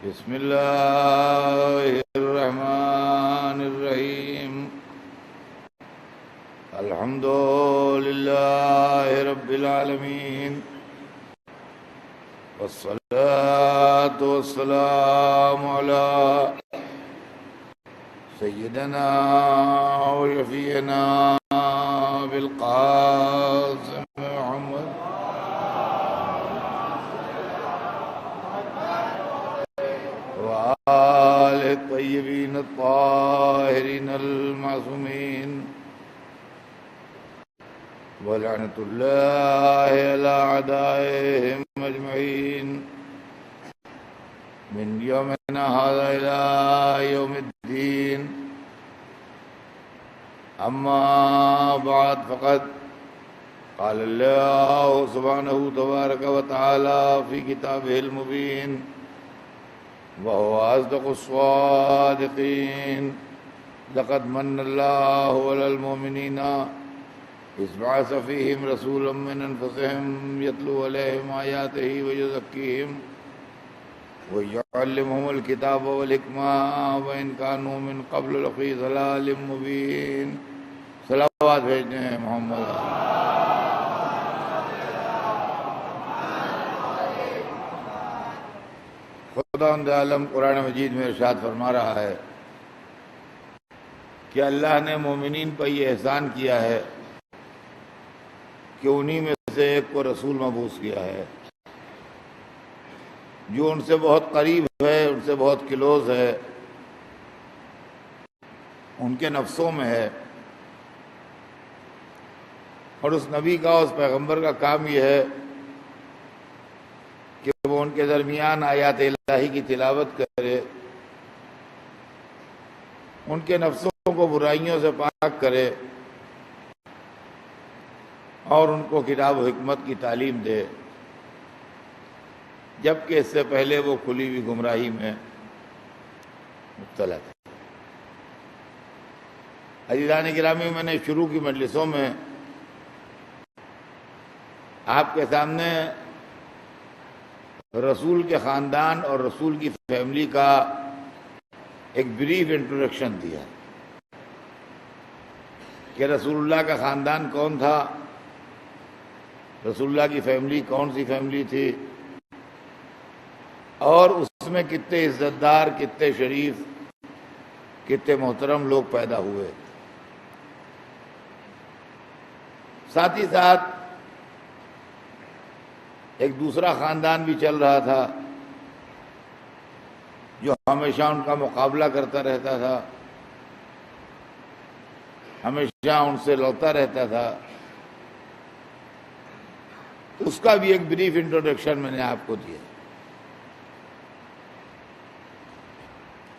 بسم اللہ الرحمن الرحیم الحمد للہ رب العالمین والصلاة والسلام علی سیدنا و شفیعنا بالقاسم محمد وآل الطیبین الطاہرین المعصومین ولعنۃ اللہ علی اعدائہم اجمعین من یومنا ھذا الی یوم الدین اما بعد فقد قال اللہ سبحانہ تبارک وتعالی فی کتابہ المبین وهو أصدق الصادقين لقد من الله على المؤمنين إذ بعث فيهم رسولا من أنفسهم يتلو عليهم آياته ويزكيهم ويعلمهم الكتاب والحكمة وإن كانوا من قبل لفي ضلال مبين صلوات بھیجنے ہیں محمد. خداوند عالم قرآن مجید میں ارشاد فرما رہا ہے کہ اللہ نے مومنین پر یہ احسان کیا ہے کہ انہی میں سے ایک کو رسول مبعوث کیا ہے جو ان سے بہت قریب ہے، ان سے بہت کلوز ہے، ان کے نفسوں میں ہے. اور اس نبی کا، اس پیغمبر کا کام یہ ہے کہ وہ ان کے درمیان آیات الہی کی تلاوت کرے، ان کے نفسوں کو برائیوں سے پاک کرے اور ان کو کتاب و حکمت کی تعلیم دے، جبکہ اس سے پہلے وہ کھلی ہوئی گمراہی میں مبتلا تھے. عزیزان گرامی، میں نے شروع کی مجلسوں میں آپ کے سامنے رسول کے خاندان اور رسول کی فیملی کا ایک بریف انٹروڈکشن دیا کہ رسول اللہ کا خاندان کون تھا، رسول اللہ کی فیملی کون سی فیملی تھی، اور اس میں کتنے عزت دار، کتنے شریف، کتنے محترم لوگ پیدا ہوئے. ساتھ ہی ساتھ ایک دوسرا خاندان بھی چل رہا تھا جو ہمیشہ ان کا مقابلہ کرتا رہتا تھا، ہمیشہ ان سے لڑتا رہتا تھا. اس کا بھی ایک بریف انٹروڈکشن میں نے آپ کو دیا.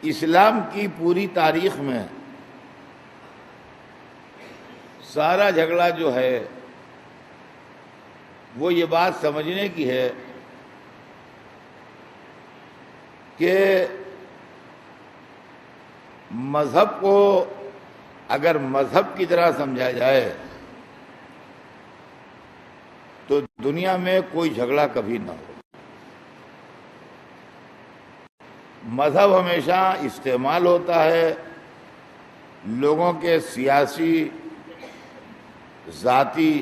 اسلام کی پوری تاریخ میں سارا جھگڑا جو ہے وہ یہ بات سمجھنے کی ہے کہ مذہب کو اگر مذہب کی طرح سمجھا جائے تو دنیا میں کوئی جھگڑا کبھی نہ ہو. مذہب ہمیشہ استعمال ہوتا ہے لوگوں کے سیاسی، ذاتی،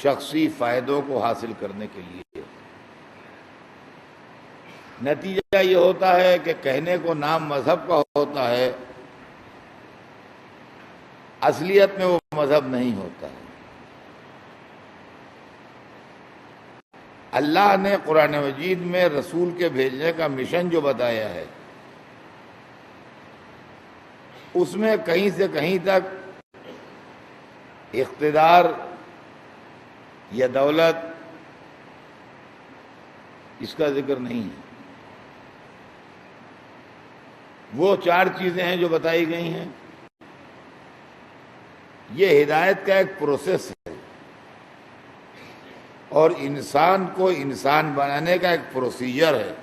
شخصی فائدوں کو حاصل کرنے کے لیے. نتیجہ یہ ہوتا ہے کہ کہنے کو نام مذہب کا ہوتا ہے، اصلیت میں وہ مذہب نہیں ہوتا ہے. اللہ نے قرآن مجید میں رسول کے بھیجنے کا مشن جو بتایا ہے اس میں کہیں سے کہیں تک اقتدار یا دولت اس کا ذکر نہیں ہے. وہ 4 چیزیں ہیں جو بتائی گئی ہیں. یہ ہدایت کا ایک پروسیس ہے اور انسان کو انسان بنانے کا ایک پروسیجر ہے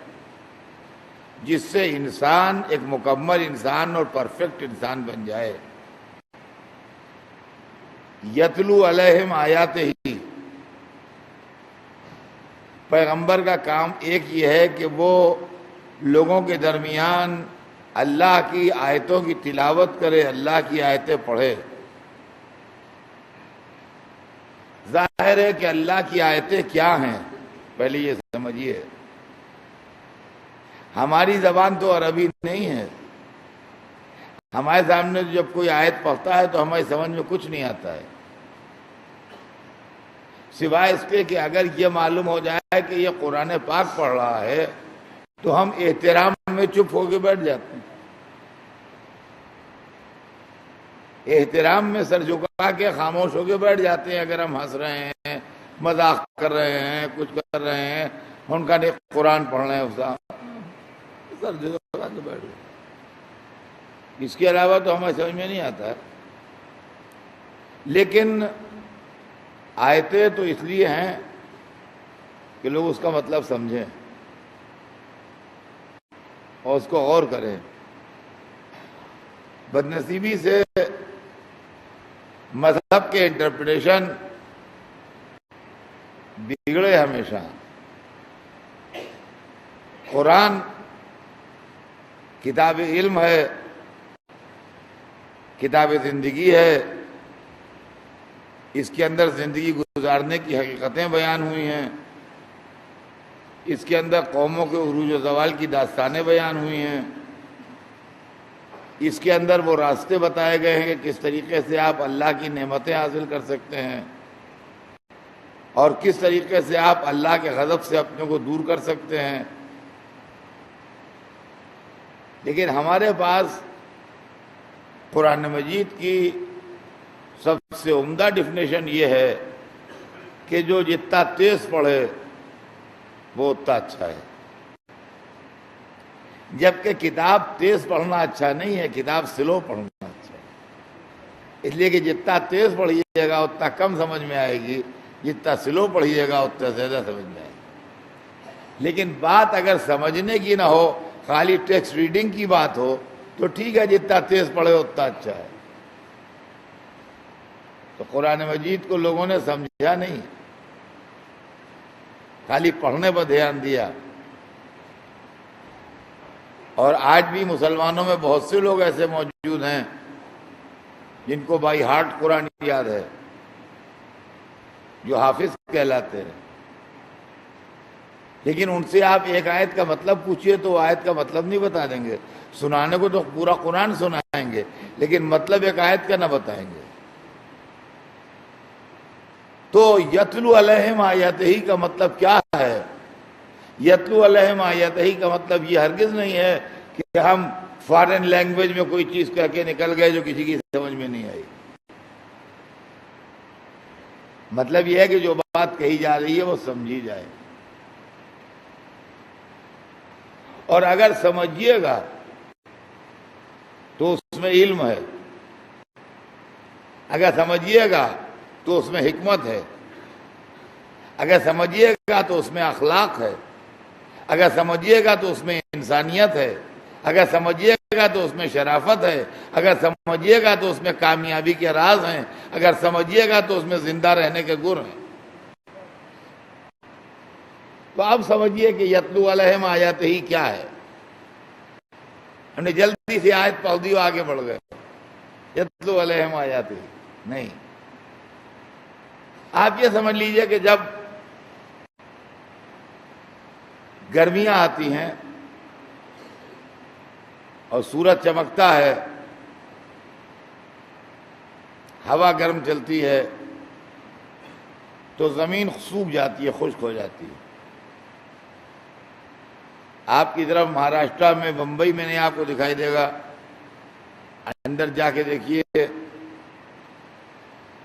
جس سے انسان ایک مکمل انسان اور پرفیکٹ انسان بن جائے. یتلو علیہم آیاتہ، پیغمبر کا کام ایک یہ ہے کہ وہ لوگوں کے درمیان اللہ کی آیتوں کی تلاوت کرے، اللہ کی آیتیں پڑھے۔ ظاہر ہے کہ اللہ کی آیتیں کیا ہیں، پہلے یہ سمجھیے۔ ہماری زبان تو عربی نہیں ہے، ہمارے سامنے جب کوئی آیت پڑھتا ہے تو ہماری سمجھ میں کچھ نہیں آتا ہے، سوائے اس کے کہ اگر یہ معلوم ہو جائے کہ یہ قرآن پاک پڑھ رہا ہے تو ہم احترام میں چپ ہو کے بیٹھ جاتے ہیں، احترام میں سر جھکا کے خاموش ہو کے بیٹھ جاتے ہیں۔ اگر ہم ہنس رہے ہیں، مذاق کر رہے ہیں، کچھ کر رہے ہیں، ان کا نہیں قرآن پڑھ رہے ہیں، سر جھکا کے بیٹھ گئے۔ اس کے علاوہ تو ہمیں سمجھ میں نہیں آتا ہے۔ لیکن آیتیں تو اس لیے ہیں کہ لوگ اس کا مطلب سمجھیں اور اس کو غور کریں۔ بدنصیبی سے مذہب کے انٹرپریٹیشن بگڑے ہمیشہ۔ قرآن کتاب علم ہے، کتاب زندگی ہے، اس کے اندر زندگی گزارنے کی حقیقتیں بیان ہوئی ہیں، اس کے اندر قوموں کے عروج و زوال کی داستانیں بیان ہوئی ہیں، اس کے اندر وہ راستے بتائے گئے ہیں کہ کس طریقے سے آپ اللہ کی نعمتیں حاصل کر سکتے ہیں اور کس طریقے سے آپ اللہ کے غضب سے اپنے کو دور کر سکتے ہیں۔ لیکن ہمارے پاس قرآن مجید کی سب سے عمدہ ڈیفینیشن یہ ہے کہ جو جتنا تیز پڑھے وہ اتنا اچھا ہے، جبکہ کتاب تیز پڑھنا اچھا نہیں ہے، کتاب سلو پڑھنا اچھا ہے۔ اس لیے کہ جتنا تیز پڑھیے گا اتنا کم سمجھ میں آئے گی، جتنا سلو پڑھیے گا اتنا زیادہ سمجھ میں آئے گی۔ لیکن بات اگر سمجھنے کی نہ ہو، خالی ٹیکسٹ ریڈنگ کی بات ہو تو ٹھیک ہے، جتنا تیز پڑھے اتنا اچھا ہے۔ تو قرآن مجید کو لوگوں نے سمجھا نہیں، خالی پڑھنے پر دھیان دیا۔ اور آج بھی مسلمانوں میں بہت سے لوگ ایسے موجود ہیں جن کو بائی ہارٹ قرآن یاد ہے، جو حافظ کہلاتے ہیں، لیکن ان سے آپ ایک آیت کا مطلب پوچھئے تو وہ آیت کا مطلب نہیں بتا دیں گے۔ سنانے کو تو پورا قرآن سنائیں گے لیکن مطلب ایک آیت کا نہ بتائیں گے۔ تو یتلو علیہم آیاتہ کا مطلب کیا ہے؟ یتلو علیہم آیاتہ کا مطلب یہ ہرگز نہیں ہے کہ ہم فارن لینگویج میں کوئی چیز کہہ کے نکل گئے جو کسی کی سمجھ میں نہیں آئی۔ مطلب یہ ہے کہ جو بات کہی جا رہی ہے وہ سمجھی جائے، اور اگر سمجھیے گا تو اس میں علم ہے، اگر سمجھیے گا تو اس میں حکمت ہے، اگر سمجھیے گا تو اس میں اخلاق ہے، اگر سمجھیے گا تو اس میں انسانیت ہے، اگر سمجھیے گا تو اس میں شرافت ہے، اگر سمجھیے گا تو اس میں کامیابی کے راز ہیں، اگر سمجھیے گا تو اس میں زندہ رہنے کے گر ہیں۔ تو آپ سمجھیے کہ یتلو علیہم آیاتہ کیا ہے۔ ہم نے جلدی سے آیت پڑھ دی اور آگے بڑھ گئے، یتلو علیہم آیاتہ نہیں۔ آپ یہ سمجھ لیجئے کہ جب گرمیاں آتی ہیں اور سورج چمکتا ہے، ہوا گرم چلتی ہے تو زمین سوکھ جاتی ہے، خشک ہو جاتی ہے۔ آپ کی طرف مہاراشٹرا میں، بمبئی میں نہیں آپ کو دکھائی دے گا، اندر جا کے دیکھیے،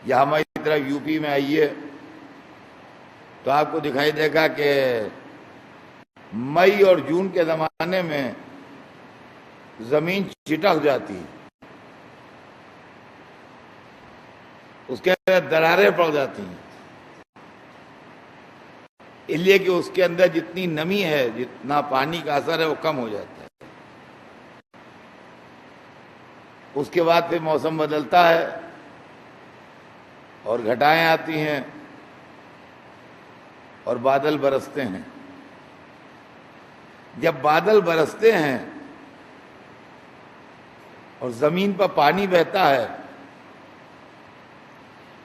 یا ہماری طرف یو پی میں آئیے تو آپ کو دکھائی دے گا کہ مئی اور جون کے زمانے میں زمین چٹک جاتی ہے، اس کے اندر دراریں پڑ جاتی ہیں، اس لیے کہ اس کے اندر جتنی نمی ہے، جتنا پانی کا اثر ہے وہ کم ہو جاتا ہے۔ اس کے بعد پھر موسم بدلتا ہے اور گھٹائیں آتی ہیں اور بادل برستے ہیں۔ جب بادل برستے ہیں اور زمین پر پانی بہتا ہے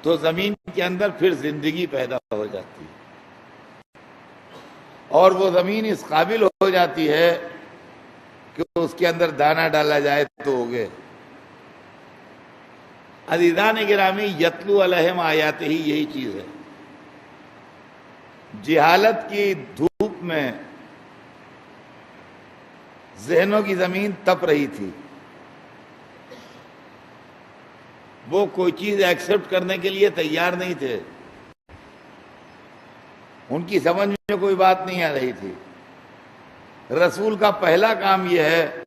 تو زمین کے اندر پھر زندگی پیدا ہو جاتی ہے، اور وہ زمین اس قابل ہو جاتی ہے کہ اس کے اندر دانہ ڈالا جائے تو اگے۔ عزیزان گرامی، یتلو علیہم آیاتہ ہی یہی چیز ہے۔ جہالت کی دھوپ میں ذہنوں کی زمین تپ رہی تھی، وہ کوئی چیز ایکسپٹ کرنے کے لیے تیار نہیں تھے، ان کی سمجھ میں کوئی بات نہیں آ رہی تھی۔ رسول کا پہلا کام یہ ہے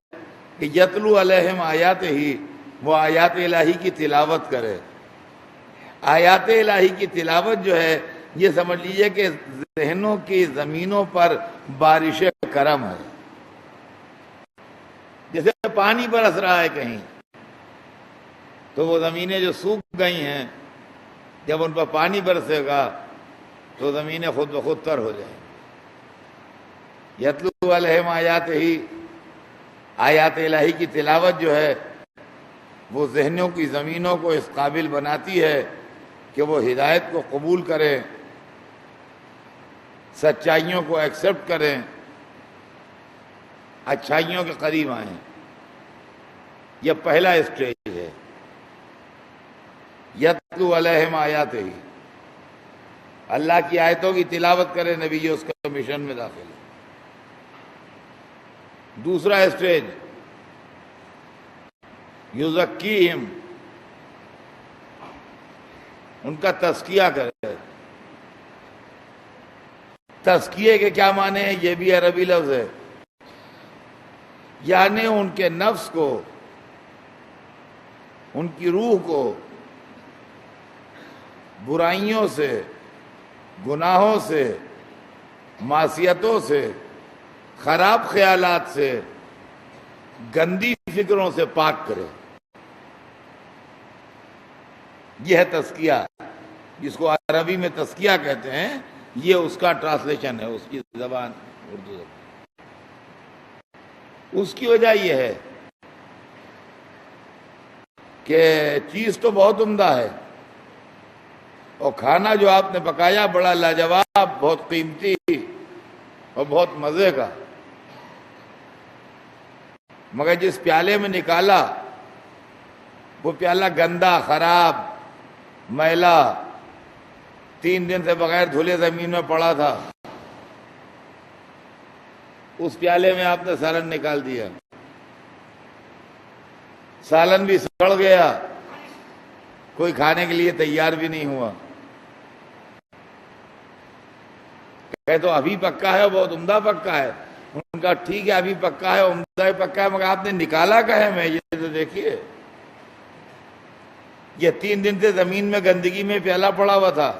کہ یتلو علیہم آیات ہی، وہ آیات الہی کی تلاوت کرے۔ آیات الہی کی تلاوت جو ہے یہ سمجھ لیجئے کہ ذہنوں کی زمینوں پر بارش کرم ہے۔ جیسے پانی برس رہا ہے کہیں تو وہ زمینیں جو سوکھ گئی ہیں جب ان پر پانی برسے گا تو زمینیں خود بخود تر ہو جائیں۔ یتلو علیہم آیات ہی، آیات الہی کی تلاوت جو ہے وہ ذہنوں کی زمینوں کو اس قابل بناتی ہے کہ وہ ہدایت کو قبول کریں، سچائیوں کو ایکسپٹ کریں، اچھائیوں کے قریب آئیں۔ یہ پہلا اسٹیج ہے، یتلو علیہم آیات ہی، اللہ کی آیتوں کی تلاوت کرے نبی، یہ اس کا مشن میں داخل ہے۔ دوسرا اسٹیج یزکیہم، ان کا تزکیہ کرے۔ تزکیے کے کیا معنی ہیں؟ یہ بھی عربی لفظ ہے، یعنی ان کے نفس کو، ان کی روح کو برائیوں سے، گناہوں سے، معصیتوں سے، خراب خیالات سے، گندی فکروں سے پاک کرے۔ یہ ہے تزکیہ، جس کو عربی میں تزکیہ کہتے ہیں، یہ اس کا ٹرانسلیشن ہے، اس کی زبان اردو زبان۔ اس کی وجہ یہ ہے کہ چیز تو بہت عمدہ ہے، اور کھانا جو آپ نے پکایا بڑا لاجواب، بہت قیمتی اور بہت مزے کا، مگر جس پیالے میں نکالا وہ پیالہ گندا، خراب، میلا، 3 دن سے بغیر دھلے زمین میں پڑا تھا، اس پیالے میں آپ نے سالن نکال دیا، سالن بھی سڑ گیا، کوئی کھانے کے لیے تیار بھی نہیں ہوا۔ کہ تو ابھی پکا ہے، بہت عمدہ پکا ہے۔ ان کا ٹھیک ہے، ابھی پکا ہے، عمدہ پکا ہے، مگر آپ نے نکالا کہے میں؟ یہ تو دیکھیے، یہ 3 دن سے زمین میں گندگی میں پیالہ پڑا ہوا تھا،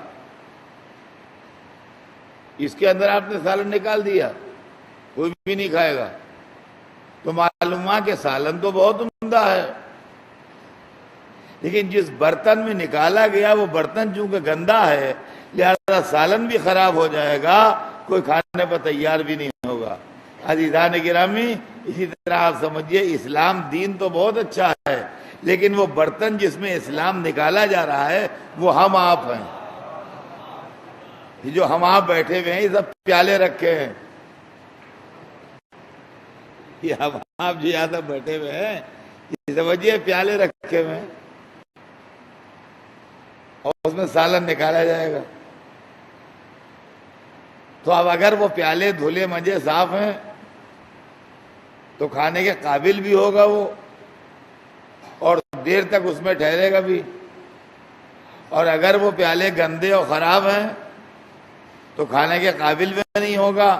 اس کے اندر آپ نے سالن نکال دیا، کوئی بھی نہیں کھائے گا۔ تو معلوم ہوا کہ سالن تو بہت عمدہ ہے، لیکن جس برتن میں نکالا گیا وہ برتن چونکہ گندا ہے، لہذا سالن بھی خراب ہو جائے گا، کوئی کھانے پر تیار بھی نہیں ہوگا۔ عزیزان گرامی، اسی طرح آپ سمجھیے اسلام دین تو بہت اچھا ہے، لیکن وہ برتن جس میں اسلام نکالا جا رہا ہے وہ ہم آپ ہیں۔ یہ جو ہم آپ بیٹھے ہوئے ہیں، یہ سب پیالے رکھے ہیں، یہ ہم آپ جو یہاں سب بیٹھے ہوئے ہیں، یہ سمجھیے پیالے رکھے ہوئے ہیں، اور اس میں سالن نکالا جائے گا۔ تو اب اگر وہ پیالے دھلے مجھے صاف ہیں تو کھانے کے قابل بھی ہوگا وہ، اور دیر تک اس میں ٹھہرے گا بھی، اور اگر وہ پیالے گندے اور خراب ہیں تو کھانے کے قابل بھی نہیں ہوگا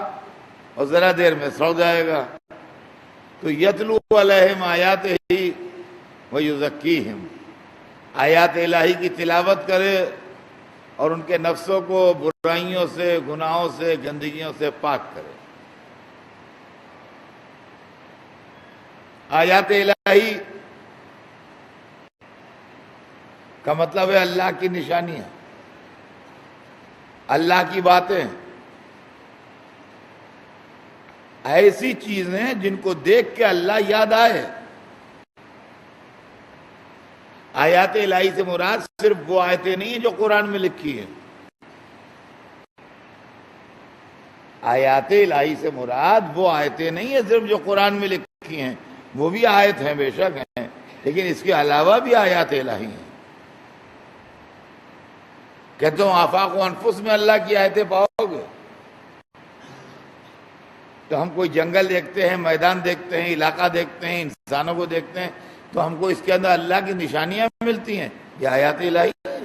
اور ذرا دیر میں سڑ جائے گا۔ تو یتلو علیہم آیات ہی ویزکیہم، آیات الہی کی تلاوت کرے اور ان کے نفسوں کو برائیوں سے، گناہوں سے، گندگیوں سے پاک کرے۔ آیات الہی کا مطلب ہے اللہ کی نشانیاں، اللہ کی باتیں، ایسی چیزیں جن کو دیکھ کے اللہ یاد آئے. آیات الہی سے مراد صرف وہ آیتیں نہیں ہیں جو قرآن میں لکھی ہیں. آیات الہی سے مراد وہ آیتیں نہیں ہیں صرف جو قرآن میں لکھی ہیں، وہ بھی آیت ہیں، بے شک ہیں، لیکن اس کے علاوہ بھی آیات الہی ہیں. کہتے ہوں آفاق و انفس میں اللہ کی آیتیں پاؤ گے. تو ہم کوئی جنگل دیکھتے ہیں، میدان دیکھتے ہیں، علاقہ دیکھتے ہیں، انسانوں کو دیکھتے ہیں، تو ہم کو اس کے اندر اللہ کی نشانیاں ملتی ہیں. یہ آیات الہی ہے.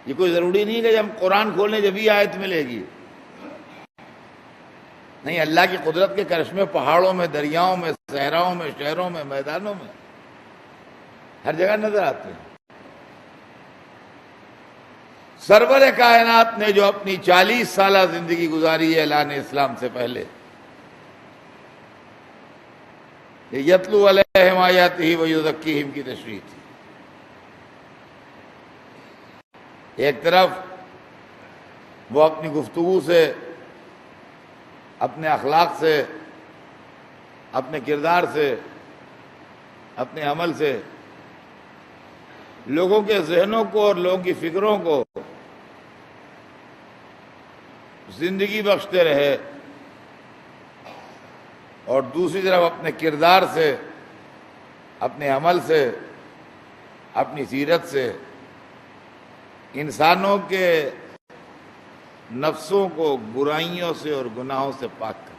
یہ کوئی ضروری نہیں کہ جب ہم قرآن کھولیں جب ہی آیت ملے گی. نہیں، اللہ کی قدرت کے کرشمے پہاڑوں میں، دریاؤں میں، صحراؤں میں، شہروں میں، میدانوں میں ہر جگہ نظر آتے ہیں. سرور کائنات نے جو اپنی 40 سالہ زندگی گزاری ہے اعلان اسلام سے پہلے، یہ یتلو علیہم آیاتہ ویزکیہم کی تشریح تھی. ایک طرف وہ اپنی گفتگو سے، اپنے اخلاق سے، اپنے کردار سے، اپنے عمل سے لوگوں کے ذہنوں کو اور لوگوں کی فکروں کو زندگی بخشتے رہے، اور دوسری طرف اپنے کردار سے، اپنے عمل سے، اپنی سیرت سے انسانوں کے نفسوں کو برائیوں سے اور گناہوں سے پاک کر.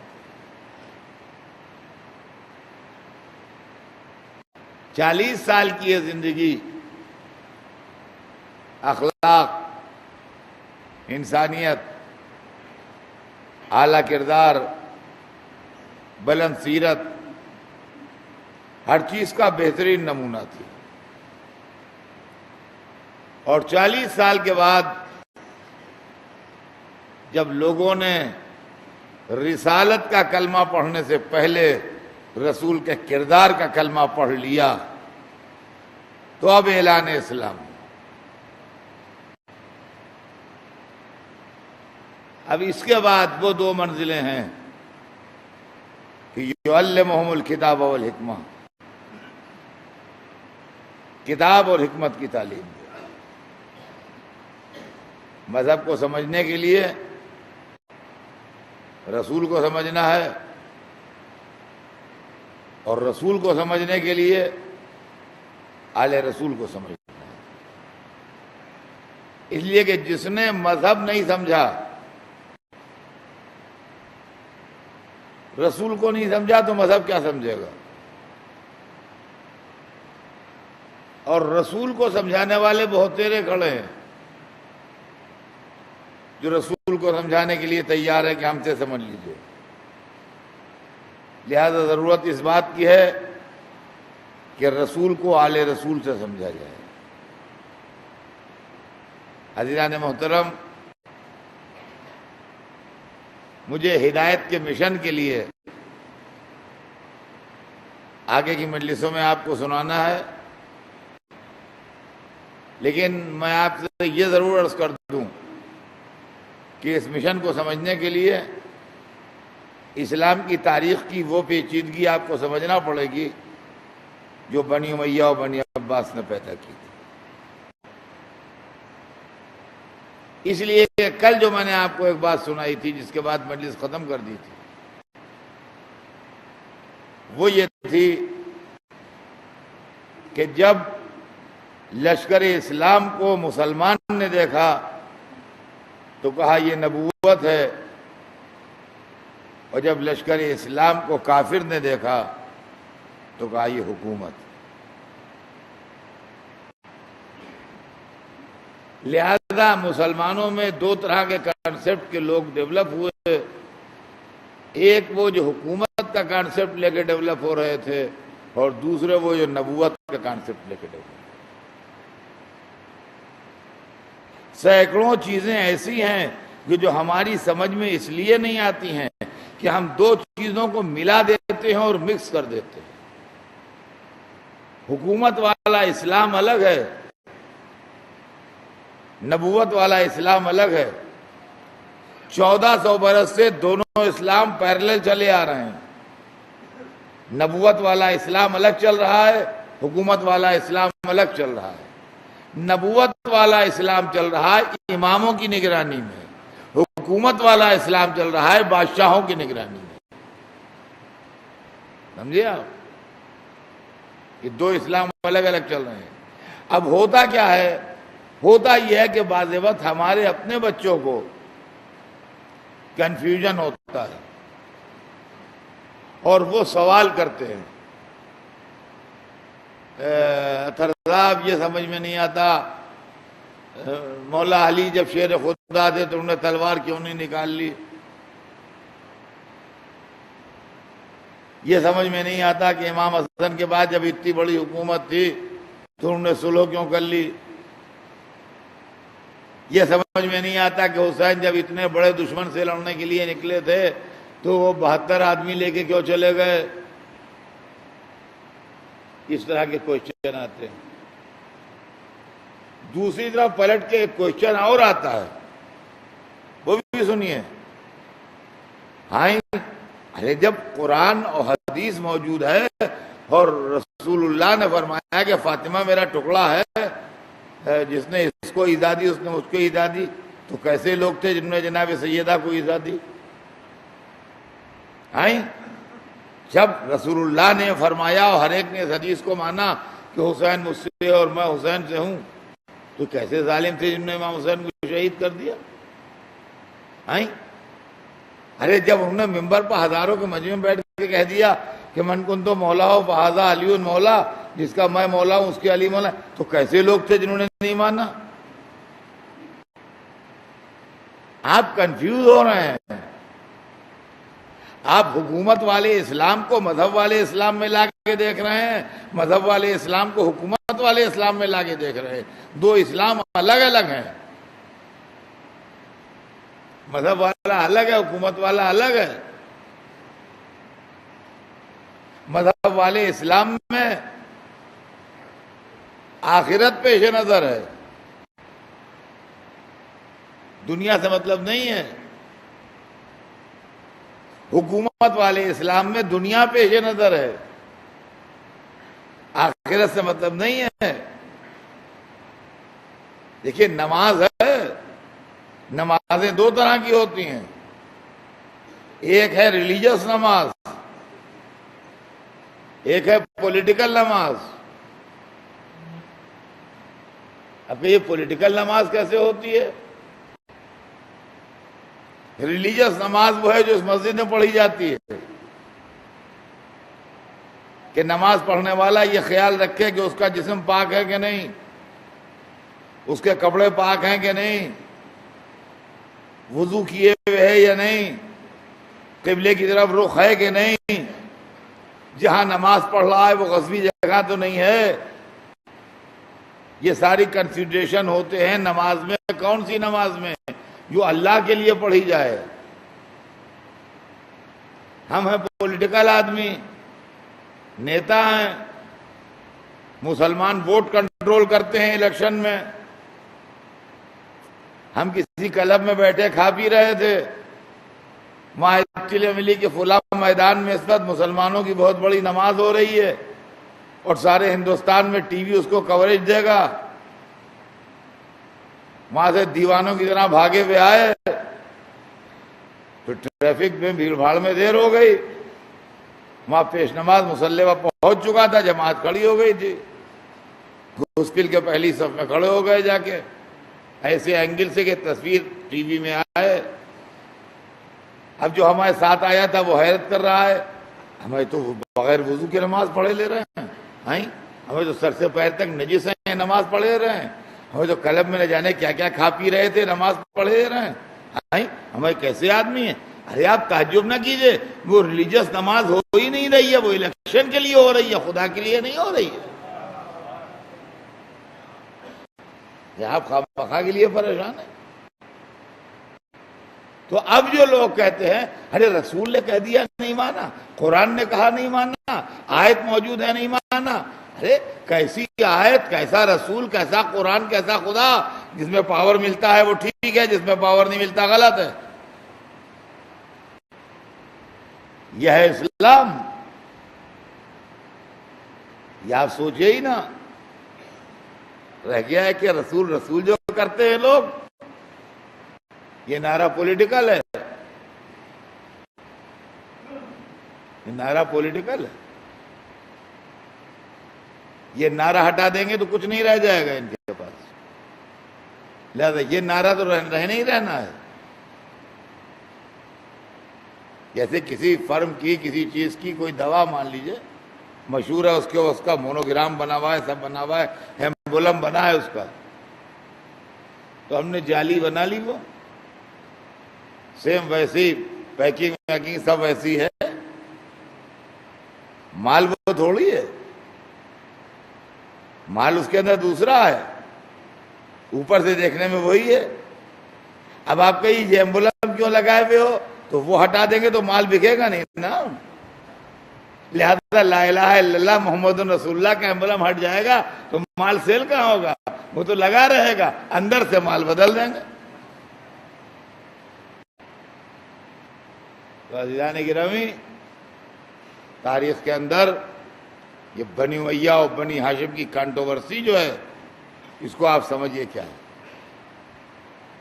40 سال کی یہ زندگی اخلاق، انسانیت، اعلیٰ کردار، بلند سیرت، ہر چیز کا بہترین نمونہ تھی. اور 40 سال کے بعد جب لوگوں نے رسالت کا کلمہ پڑھنے سے پہلے رسول کے کردار کا کلمہ پڑھ لیا تو اب اعلان اسلام. اب اس کے بعد وہ 2 منزلیں ہیں کہ یعلمہم الکتاب والحکمہ، کتاب اور حکمت کی تعلیم. مذہب کو سمجھنے کے لیے رسول کو سمجھنا ہے، اور رسول کو سمجھنے کے لیے آل رسول کو سمجھنا ہے. اس لیے کہ جس نے مذہب نہیں سمجھا، رسول کو نہیں سمجھا، تو مذہب کیا سمجھے گا؟ اور رسول کو سمجھانے والے بہت تیرے کھڑے ہیں جو رسول کو سمجھانے کے لیے تیار ہے کہ ہم سے سمجھ لیجئے. لہذا ضرورت اس بات کی ہے کہ رسول کو آل رسول سے سمجھا جائے. حضرات محترم، مجھے ہدایت کے مشن کے لیے آگے کی مجلسوں میں آپ کو سنانا ہے، لیکن میں آپ سے یہ ضرور عرض کر دوں کہ اس مشن کو سمجھنے کے لیے اسلام کی تاریخ کی وہ پیچیدگی آپ کو سمجھنا پڑے گی جو بنی امیہ اور بنی عباس نے پیدا کی تھی. اس لیے کہ کل جو میں نے آپ کو ایک بات سنائی تھی جس کے بعد مجلس ختم کر دی تھی، وہ یہ تھی کہ جب لشکر اسلام کو مسلمان نے دیکھا تو کہا یہ نبوت ہے، اور جب لشکر اسلام کو کافر نے دیکھا تو کہا یہ حکومت. لہذا مسلمانوں میں 2 طرح کے کانسیپٹ کے لوگ ڈیولپ ہوئے. ایک وہ جو حکومت کا کانسیپٹ لے کے ڈیولپ ہو رہے تھے، اور دوسرے وہ جو نبوت کا کانسیپٹ لے کے ڈیولپ. سینکڑوں چیزیں ایسی ہیں جو ہماری سمجھ میں اس لیے نہیں آتی ہیں کہ ہم 2 چیزوں کو ملا دیتے ہیں اور مکس کر دیتے ہیں. حکومت والا اسلام الگ ہے، نبوت والا اسلام الگ ہے. 1400 برس سے دونوں اسلام پیرلل چلے آ رہے ہیں. نبوت والا اسلام الگ چل رہا ہے، حکومت والا اسلام الگ چل رہا ہے. نبوت والا اسلام چل رہا ہے اماموں کی نگرانی میں، حکومت والا اسلام چل رہا ہے بادشاہوں کی نگرانی میں. سمجھے آپ؟ یہ دو اسلام الگ الگ چل رہے ہیں. اب ہوتا کیا ہے؟ ہوتا یہ ہے کہ بعض وقت ہمارے اپنے بچوں کو کنفیوژن ہوتا ہے اور وہ سوال کرتے ہیں، اطہر صاحب یہ سمجھ میں نہیں آتا، مولا علی جب شیر خدا تھے تو انہوں نے تلوار کیوں نہیں نکال لی؟ یہ سمجھ میں نہیں آتا کہ امام حسن کے بعد جب اتنی بڑی حکومت تھی تو انہوں نے صلح کیوں کر لی؟ یہ سمجھ میں نہیں آتا کہ حسین جب اتنے بڑے دشمن سے لڑنے کے لیے نکلے تھے تو وہ 72 آدمی لے کے کیوں چلے گئے؟ اس طرح کے کوئسچن آتے ہیں. دوسری طرف پلٹ کے ایک کوئسچن اور آتا ہے، وہ بھی سنیے. ہاں ارے جب قرآن اور حدیث موجود ہے اور رسول اللہ نے فرمایا کہ فاطمہ میرا ٹکڑا ہے، جس نے اس کو ایذا دی اس نے اس کو ایذا دی، تو کیسے لوگ تھے جنہوں نے جناب سیدہ کو ایذا دی؟ جب رسول اللہ نے فرمایا اور ہر ایک نے اس حدیث کو مانا کہ حسین مجھ سے اور میں حسین سے ہوں، تو کیسے ظالم تھے جنہوں نے امام حسین کو شہید کر دیا؟ ارے جب انہوں نے ممبر پر ہزاروں کے مجمع میں بیٹھ کے کہہ دیا کہ من کنتو مولا ہو فہذا علی مولا، جس کا میں مولا ہوں اس کے علی مولا، تو کیسے لوگ تھے جنہوں نے نہیں مانا؟ آپ کنفیوز ہو رہے ہیں. آپ حکومت والے اسلام کو مذہب والے اسلام میں لا کے دیکھ رہے ہیں، مذہب والے اسلام کو حکومت والے اسلام میں لا کے دیکھ رہے ہیں. دو اسلام الگ الگ ہیں. مذہب والا الگ ہے، حکومت والا الگ ہے. مذہب والے اسلام میں آخرت پیش نظر ہے، دنیا سے مطلب نہیں ہے. حکومت والے اسلام میں دنیا پیش نظر ہے، آخرت سے مطلب نہیں ہے. دیکھیے نماز ہے، نمازیں دو طرح کی ہوتی ہیں. ایک ہے ریلیجس نماز، ایک ہے پولیٹیکل نماز. اب یہ پولیٹیکل نماز کیسے ہوتی ہے؟ ریلیجس نماز وہ ہے جو اس مسجد میں پڑھی جاتی ہے کہ نماز پڑھنے والا یہ خیال رکھے کہ اس کا جسم پاک ہے کہ نہیں، اس کے کپڑے پاک ہیں کہ نہیں، وضو کیے ہوئے ہے یا نہیں، قبلے کی طرف رخ ہے کہ نہیں، جہاں نماز پڑھ رہا ہے وہ غصبی جگہ تو نہیں ہے. یہ ساری کنسیڈریشن ہوتے ہیں نماز میں. کون سی نماز میں؟ جو اللہ کے لیے پڑھی جائے. ہم ہیں پولیٹیکل آدمی، نیتا ہیں، مسلمان ووٹ کنٹرول کرتے ہیں الیکشن میں. ہم کسی کلب میں بیٹھے کھا پی رہے تھے، وہاں اطلاع ملی کہ فلاں میدان میں اس وقت مسلمانوں کی بہت بڑی نماز ہو رہی ہے اور سارے ہندوستان میں ٹی وی اس کو کوریج دے گا. وہاں سے دیوانوں کی طرح بھاگے ہوئے آئے تو ٹریفک میں بھیڑ بھاڑ میں دیر ہو گئی. وہاں پیش نماز مصلی پر پہنچ چکا تھا، جماعت کھڑی ہو گئی تھی. گھسپل کے پہلی صف میں کھڑے ہو گئے جا کے ایسے اینگل سے کہ تصویر ٹی وی میں آئے. اب جو ہمارے ساتھ آیا تھا وہ حیرت کر رہا ہے، ہمیں تو بغیر وضو کی نماز پڑھے لے رہے ہیں، ہمیں تو سر سے پیر تک نجس ہیں نماز پڑھے رہے ہیں، ہمیں تو کلب میں نہ جانے کیا کیا کھا پی رہے تھے نماز پڑھے رہے ہیں. ہمیں کیسے آدمی ہیں؟ ارے آپ تعجب نہ کیجئے، وہ ریلیجس نماز ہو ہی نہیں رہی ہے، وہ الیکشن کے لیے ہو رہی ہے، خدا کے لیے نہیں ہو رہی ہے. آپ خواہ کے لیے پریشان ہیں. تو اب جو لوگ کہتے ہیں ارے رسول نے کہہ دیا نہیں مانا، قرآن نے کہا نہیں ماننا، آیت موجود ہے نہیں ماننا. ارے کیسی آیت، کیسا رسول، کیسا قرآن، کیسا خدا؟ جس میں پاور ملتا ہے وہ ٹھیک ہے، جس میں پاور نہیں ملتا غلط ہے. یہ ہے اسلام؟ یہ آپ سوچے ہی نا، رہ گیا ہے کہ رسول رسول جو کرتے ہیں لوگ، یہ نعرہ پولیٹیکل ہے، یہ نعرہ پولیٹیکل ہے. یہ نعرہ ہٹا دیں گے تو کچھ نہیں رہ جائے گا ان کے پاس، لہذا یہ نعرہ تو رہنا ہی رہنا ہے. جیسے کسی فرم کی کسی چیز کی کوئی دوا مان لیجئے مشہور ہے، اس کا مونوگرام بنا ہوا ہے، سب بنا ہوا ہے، ایمبولم بنا ہے اس کا، تو ہم نے جعلی بنا لی، وہ سیم ویسی پیکنگ ویکنگ سب ویسی ہے، مال وہ تھوڑی ہے، مال اس کے اندر دوسرا ہے، اوپر سے دیکھنے میں وہی ہے. اب آپ کہیں یہ ایمبولم کیوں لگائے ہوئے ہو، تو وہ ہٹا دیں گے تو مال بکے گا نہیں نا. لہذا لا الہ الا اللہ محمد رسول اللہ کا ایمبولم ہٹ جائے گا تو مال سیل کہاں ہوگا، وہ تو لگا رہے گا، اندر سے مال بدل دیں گے. تو عزیزان گرامی، تاریخ کے اندر یہ بنی امیہ اور بنی ہاشم کی کنٹروورسی جو ہے، اس کو آپ سمجھیے کیا ہے.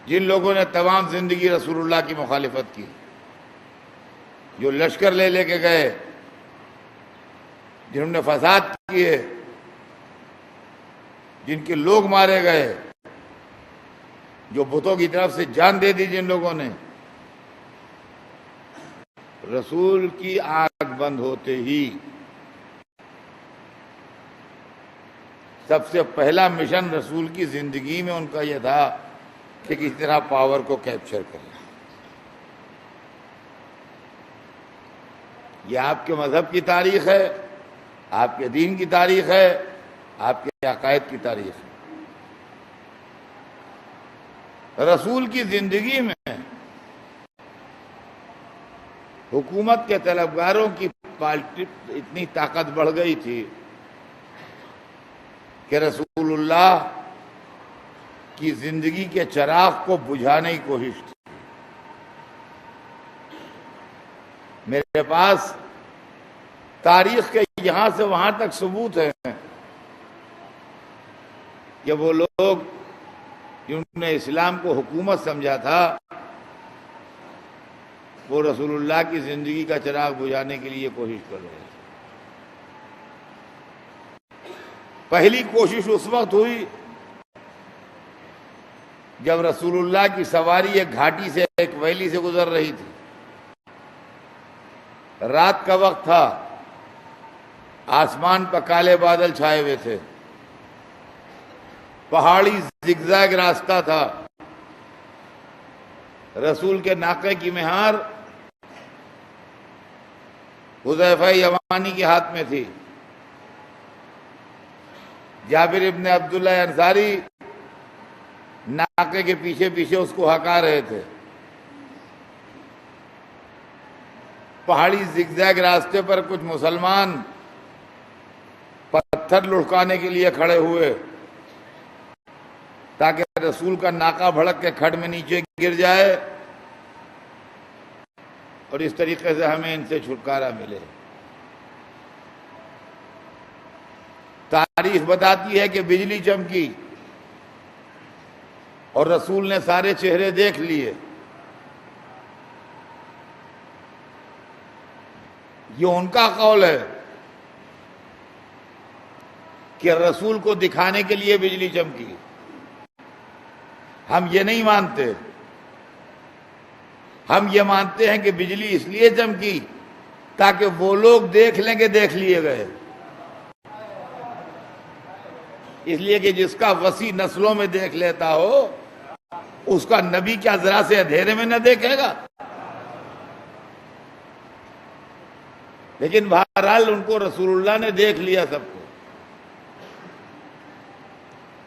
جن لوگوں نے تمام زندگی رسول اللہ کی مخالفت کی، جو لشکر لے لے کے گئے، جنہوں نے فساد کیے، جن کے لوگ مارے گئے، جو بتوں کی طرف سے جان دے دی جن لوگوں نے، رسول کی آنکھ بند ہوتے ہی سب سے پہلا مشن رسول کی زندگی میں ان کا یہ تھا کہ کس طرح پاور کو کیپچر کرنا. یہ آپ کے مذہب کی تاریخ ہے، آپ کے دین کی تاریخ ہے، آپ کے عقائد کی تاریخ ہے. رسول کی زندگی میں حکومت کے طلبگاروں کی پارٹی اتنی طاقت بڑھ گئی تھی کہ رسول اللہ کی زندگی کے چراغ کو بجھانے کی کوشش کی. میرے پاس تاریخ کے یہاں سے وہاں تک ثبوت ہے کہ وہ لوگ جنہوں نے اسلام کو حکومت سمجھا تھا، وہ رسول اللہ کی زندگی کا چراغ بجھانے کے لیے کوشش کر رہے تھے. پہلی کوشش اس وقت ہوئی جب رسول اللہ کی سواری ایک گھاٹی سے، ایک ویلی سے گزر رہی تھی. رات کا وقت تھا، آسمان پر کالے بادل چھائے ہوئے تھے، پہاڑی زگزاگ راستہ تھا. رسول کے ناقے کی مہار حذیفہ یمانی کے ہاتھ میں تھی. جابر ابن عبداللہ انصاری ناقے کے پیچھے پیچھے اس کو ہکا رہے تھے. پہاڑی زگزاگ راستے پر کچھ مسلمان پتھر لڑکانے کے لیے کھڑے ہوئے تاکہ رسول کا ناقہ بھڑک کے کھڈ میں نیچے گر جائے اور اس طریقے سے ہمیں ان سے چھٹکارا ملے. تاریخ بتاتی ہے کہ بجلی چمکی اور رسول نے سارے چہرے دیکھ لیے. یہ ان کا قول ہے کہ رسول کو دکھانے کے لیے بجلی چمکی. ہم یہ نہیں مانتے. ہم یہ مانتے ہیں کہ بجلی اس لیے چمکی تاکہ وہ لوگ دیکھ لیں کہ دیکھ لیے گئے. اس لیے کہ جس کا وسیع نسلوں میں دیکھ لیتا ہو اس کا نبی کیا ذرا سے اندھیرے میں نہ دیکھے گا. لیکن بہرحال ان کو رسول اللہ نے دیکھ لیا سب کو،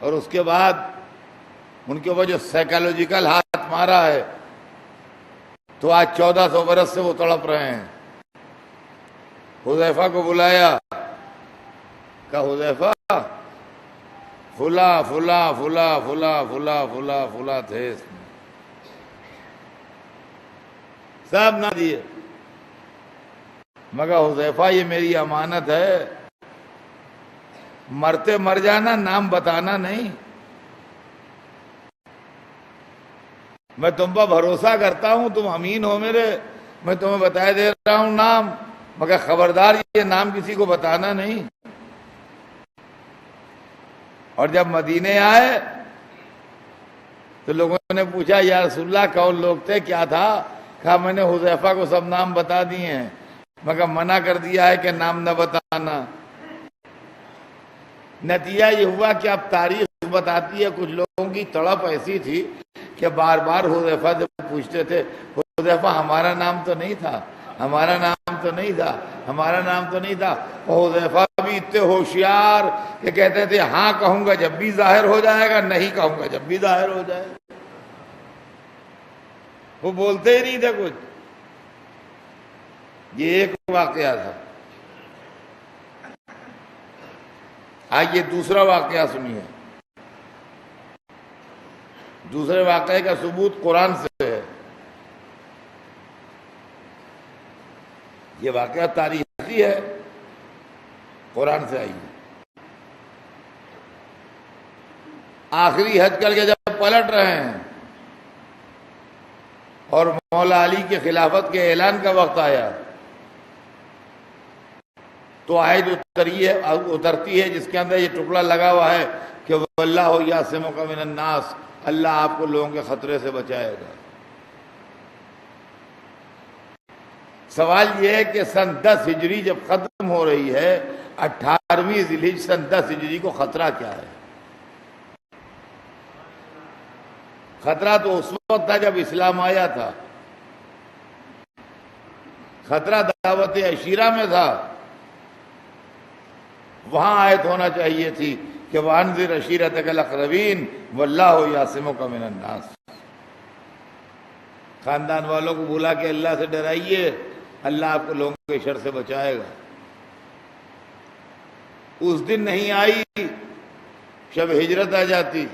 اور اس کے بعد ان کے اوپر جو سائیکالوجیکل ہاتھ مارا ہے تو آج 1400 برس سے وہ تڑپ رہے ہیں. حذیفہ کو بلایا، کہا حذیفہ فلاں فلاں فلاں فلاں فلاں فلاں فلاں تھے، اس میں سب نہ دیے. مگر حذیفہ یہ میری امانت ہے، مرتے مر جانا، نام بتانا نہیں۔ میں تم پر بھروسہ کرتا ہوں، تم امین ہو میرے، میں تمہیں بتایا دے رہا ہوں نام، مگر خبردار یہ نام کسی کو بتانا نہیں۔ اور جب مدینے آئے تو لوگوں نے پوچھا یا رسول اللہ کون لوگ تھے، کیا تھا؟ کہا میں نے حذیفہ کو سب نام بتا دیے ہیں، مگر منع کر دیا ہے کہ نام نہ بتانا۔ نتیجہ یہ ہوا کہ اب تاریخ بتاتی ہے کچھ لوگوں کی تڑپ ایسی تھی کہ بار بار حذیفہ سے پوچھتے تھے، حذیفہ ہمارا نام تو نہیں تھا، ہمارا نام تو نہیں تھا، ہمارا نام تو نہیں تھا۔ اور حذیفہ بھی اتنے ہوشیار کہ کہتے تھے ہاں کہوں گا جب بھی ظاہر ہو جائے گا، نہیں کہوں گا جب بھی ظاہر ہو جائے گا۔ وہ بولتے ہی نہیں تھے کچھ۔ یہ ایک واقعہ تھا۔ آئیے دوسرا واقعہ سنیے۔ دوسرے واقعے کا ثبوت قرآن سے ہے۔ یہ واقعہ تاریخی ہے، قرآن سے آئی ہے۔ آخری حج کر کے جب پلٹ رہے ہیں اور مولا علی کی خلافت کے اعلان کا وقت آیا تو آیت اترتی ہے جس کے اندر یہ ٹکڑا لگا ہوا ہے کہ واللہ یعصمک من الناس، اللہ آپ کو لوگوں کے خطرے سے بچائے گا۔ سوال یہ ہے کہ سن 10 ہجری جب ختم ہو رہی ہے، 18ویں ذی الحجہ سن 10 ہجری کو خطرہ کیا ہے؟ خطرہ تو اس وقت تھا جب اسلام آیا تھا، خطرہ دعوت عشیرہ میں تھا۔ وہاں آیت ہونا چاہیے تھی کہ وَأَنذِرْ عَشِيرَتَكَ الْأَقْرَبِينَ وَاللَّهُ يَعْصِمُكَ مِنَ النَّاسِ۔ خاندان والوں کو بلا کے اللہ سے ڈرائیے، اللہ آپ کو لوگوں کے شر سے بچائے گا۔ اس دن نہیں آئی، شب ہجرت آ جاتی۔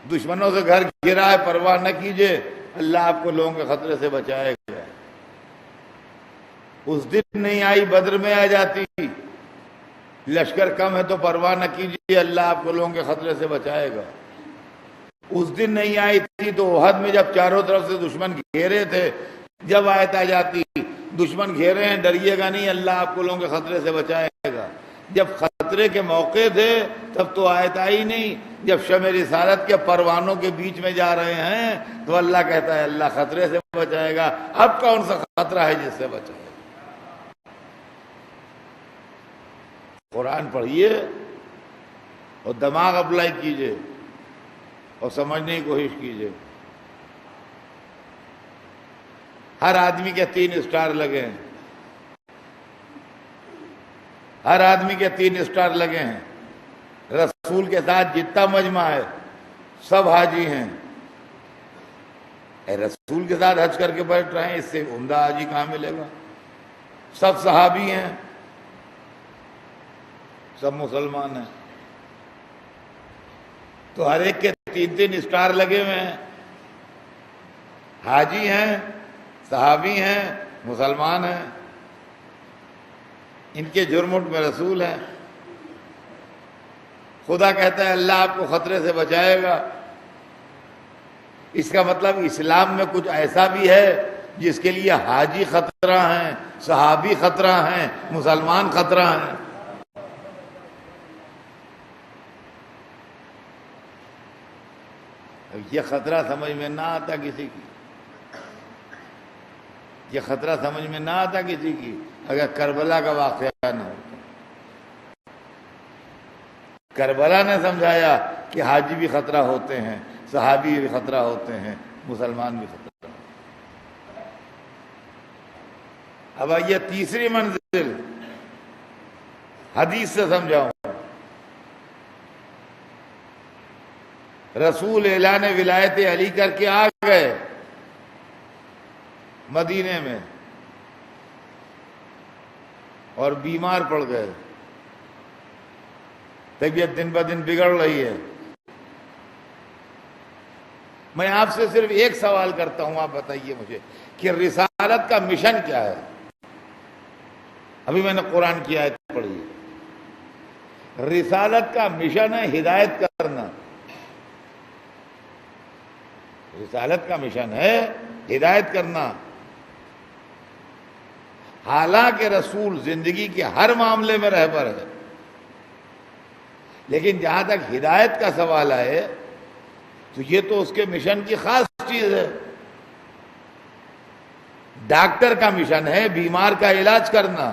دشمنوں سے گھر گھرا ہے، پرواہ نہ کیجئے، اللہ آپ کو لوگوں کے خطرے سے بچائے گا۔ اس دن نہیں آئی، بدر میں آ جاتی۔ لشکر کم ہے تو پرواہ نہ کیجیے، اللہ آپ کو لوگوں کے خطرے سے بچائے گا۔ اس دن نہیں آئی تھی تو احد میں جب چاروں طرف سے دشمن گھیرے تھے، جب آیت آ جاتی دشمن گھیرے ہیں ڈریے گا نہیں، اللہ آپ کو لوگوں کے خطرے سے بچائے گا۔ جب خطرے کے موقع تھے تب تو آیت آئی نہیں، جب شمع رسالت کے پروانوں کے بیچ میں جا رہے ہیں تو اللہ کہتا ہے اللہ خطرے سے بچائے گا۔ اب کون سا خطرہ ہے جس سے بچائے گا؟ قرآن پڑھیے اور دماغ اپلائی کیجئے اور سمجھنے کی کوشش کیجئے۔ ہر آدمی کے 3 اسٹار لگے ہیں، ہر آدمی کے 3 اسٹار لگے ہیں۔ رسول کے ساتھ جتنا مجمع ہے سب حاجی ہیں۔ اے رسول کے ساتھ حج کر کے بیٹھ رہے ہیں، اس سے عمدہ حاجی کہاں ملے گا؟ سب صحابی ہیں، سب مسلمان ہیں، تو ہر ایک کے 3 اسٹار لگے ہوئے ہیں۔ حاجی ہیں، صحابی ہیں، مسلمان ہیں، ان کے جرمٹ میں رسول ہیں۔ خدا کہتا ہے اللہ آپ کو خطرے سے بچائے گا۔ اس کا مطلب اسلام میں کچھ ایسا بھی ہے جس کے لیے حاجی خطرہ ہیں، صحابی خطرہ ہیں، مسلمان خطرہ ہیں۔ یہ خطرہ سمجھ میں نہ آتا کسی کی، یہ خطرہ سمجھ میں نہ آتا کسی کی اگر کربلا کا واقعہ نہ ہوتا۔ کربلا نے سمجھایا کہ حاجی بھی خطرہ ہوتے ہیں، صحابی بھی خطرہ ہوتے ہیں، مسلمان بھی خطرہ۔ اب آئیے تیسری منزل حدیث سے سمجھاؤں۔ رسول اعلان ولایت علی کر کے آ گئے مدینے میں اور بیمار پڑ گئے، طبیعت دن بدن بگڑ رہی ہے۔ میں آپ سے صرف ایک سوال کرتا ہوں، آپ بتائیے مجھے کہ رسالت کا مشن کیا ہے؟ ابھی میں نے قرآن کی آیت پڑھی. رسالت کا مشن ہے ہدایت کرنا. رسالت کا مشن ہے ہدایت کرنا. حالانکہ رسول زندگی کے ہر معاملے میں رہبر ہے، لیکن جہاں تک ہدایت کا سوال ہے تو یہ تو اس کے مشن کی خاص چیز ہے. ڈاکٹر کا مشن ہے بیمار کا علاج کرنا.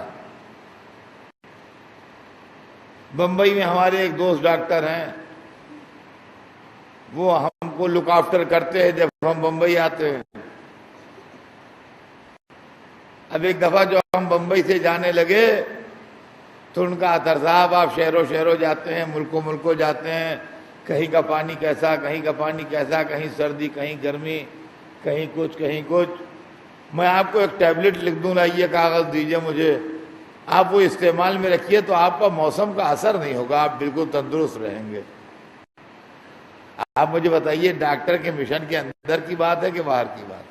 بمبئی میں ہمارے ایک دوست ڈاکٹر ہیں، وہ ہم کو لک آفٹر کرتے ہیں جب ہم بمبئی آتے ہیں. اب ایک دفعہ جو ہم بمبئی سے جانے لگے تو ان کا اثر صاحب آپ شہروں جاتے ہیں، ملکوں جاتے ہیں، کہیں کا پانی کیسا، کہیں کا پانی کیسا، کہیں سردی کہیں گرمی، کہیں کچھ کہیں کچھ. میں آپ کو ایک ٹیبلٹ لکھ دوں، لائیے کاغذ دیجئے مجھے، آپ وہ استعمال میں رکھیے تو آپ کا موسم کا اثر نہیں ہوگا، آپ بالکل تندرست رہیں گے. آپ مجھے بتائیے ڈاکٹر کے مشن کے اندر کی بات ہے کہ باہر کی بات؟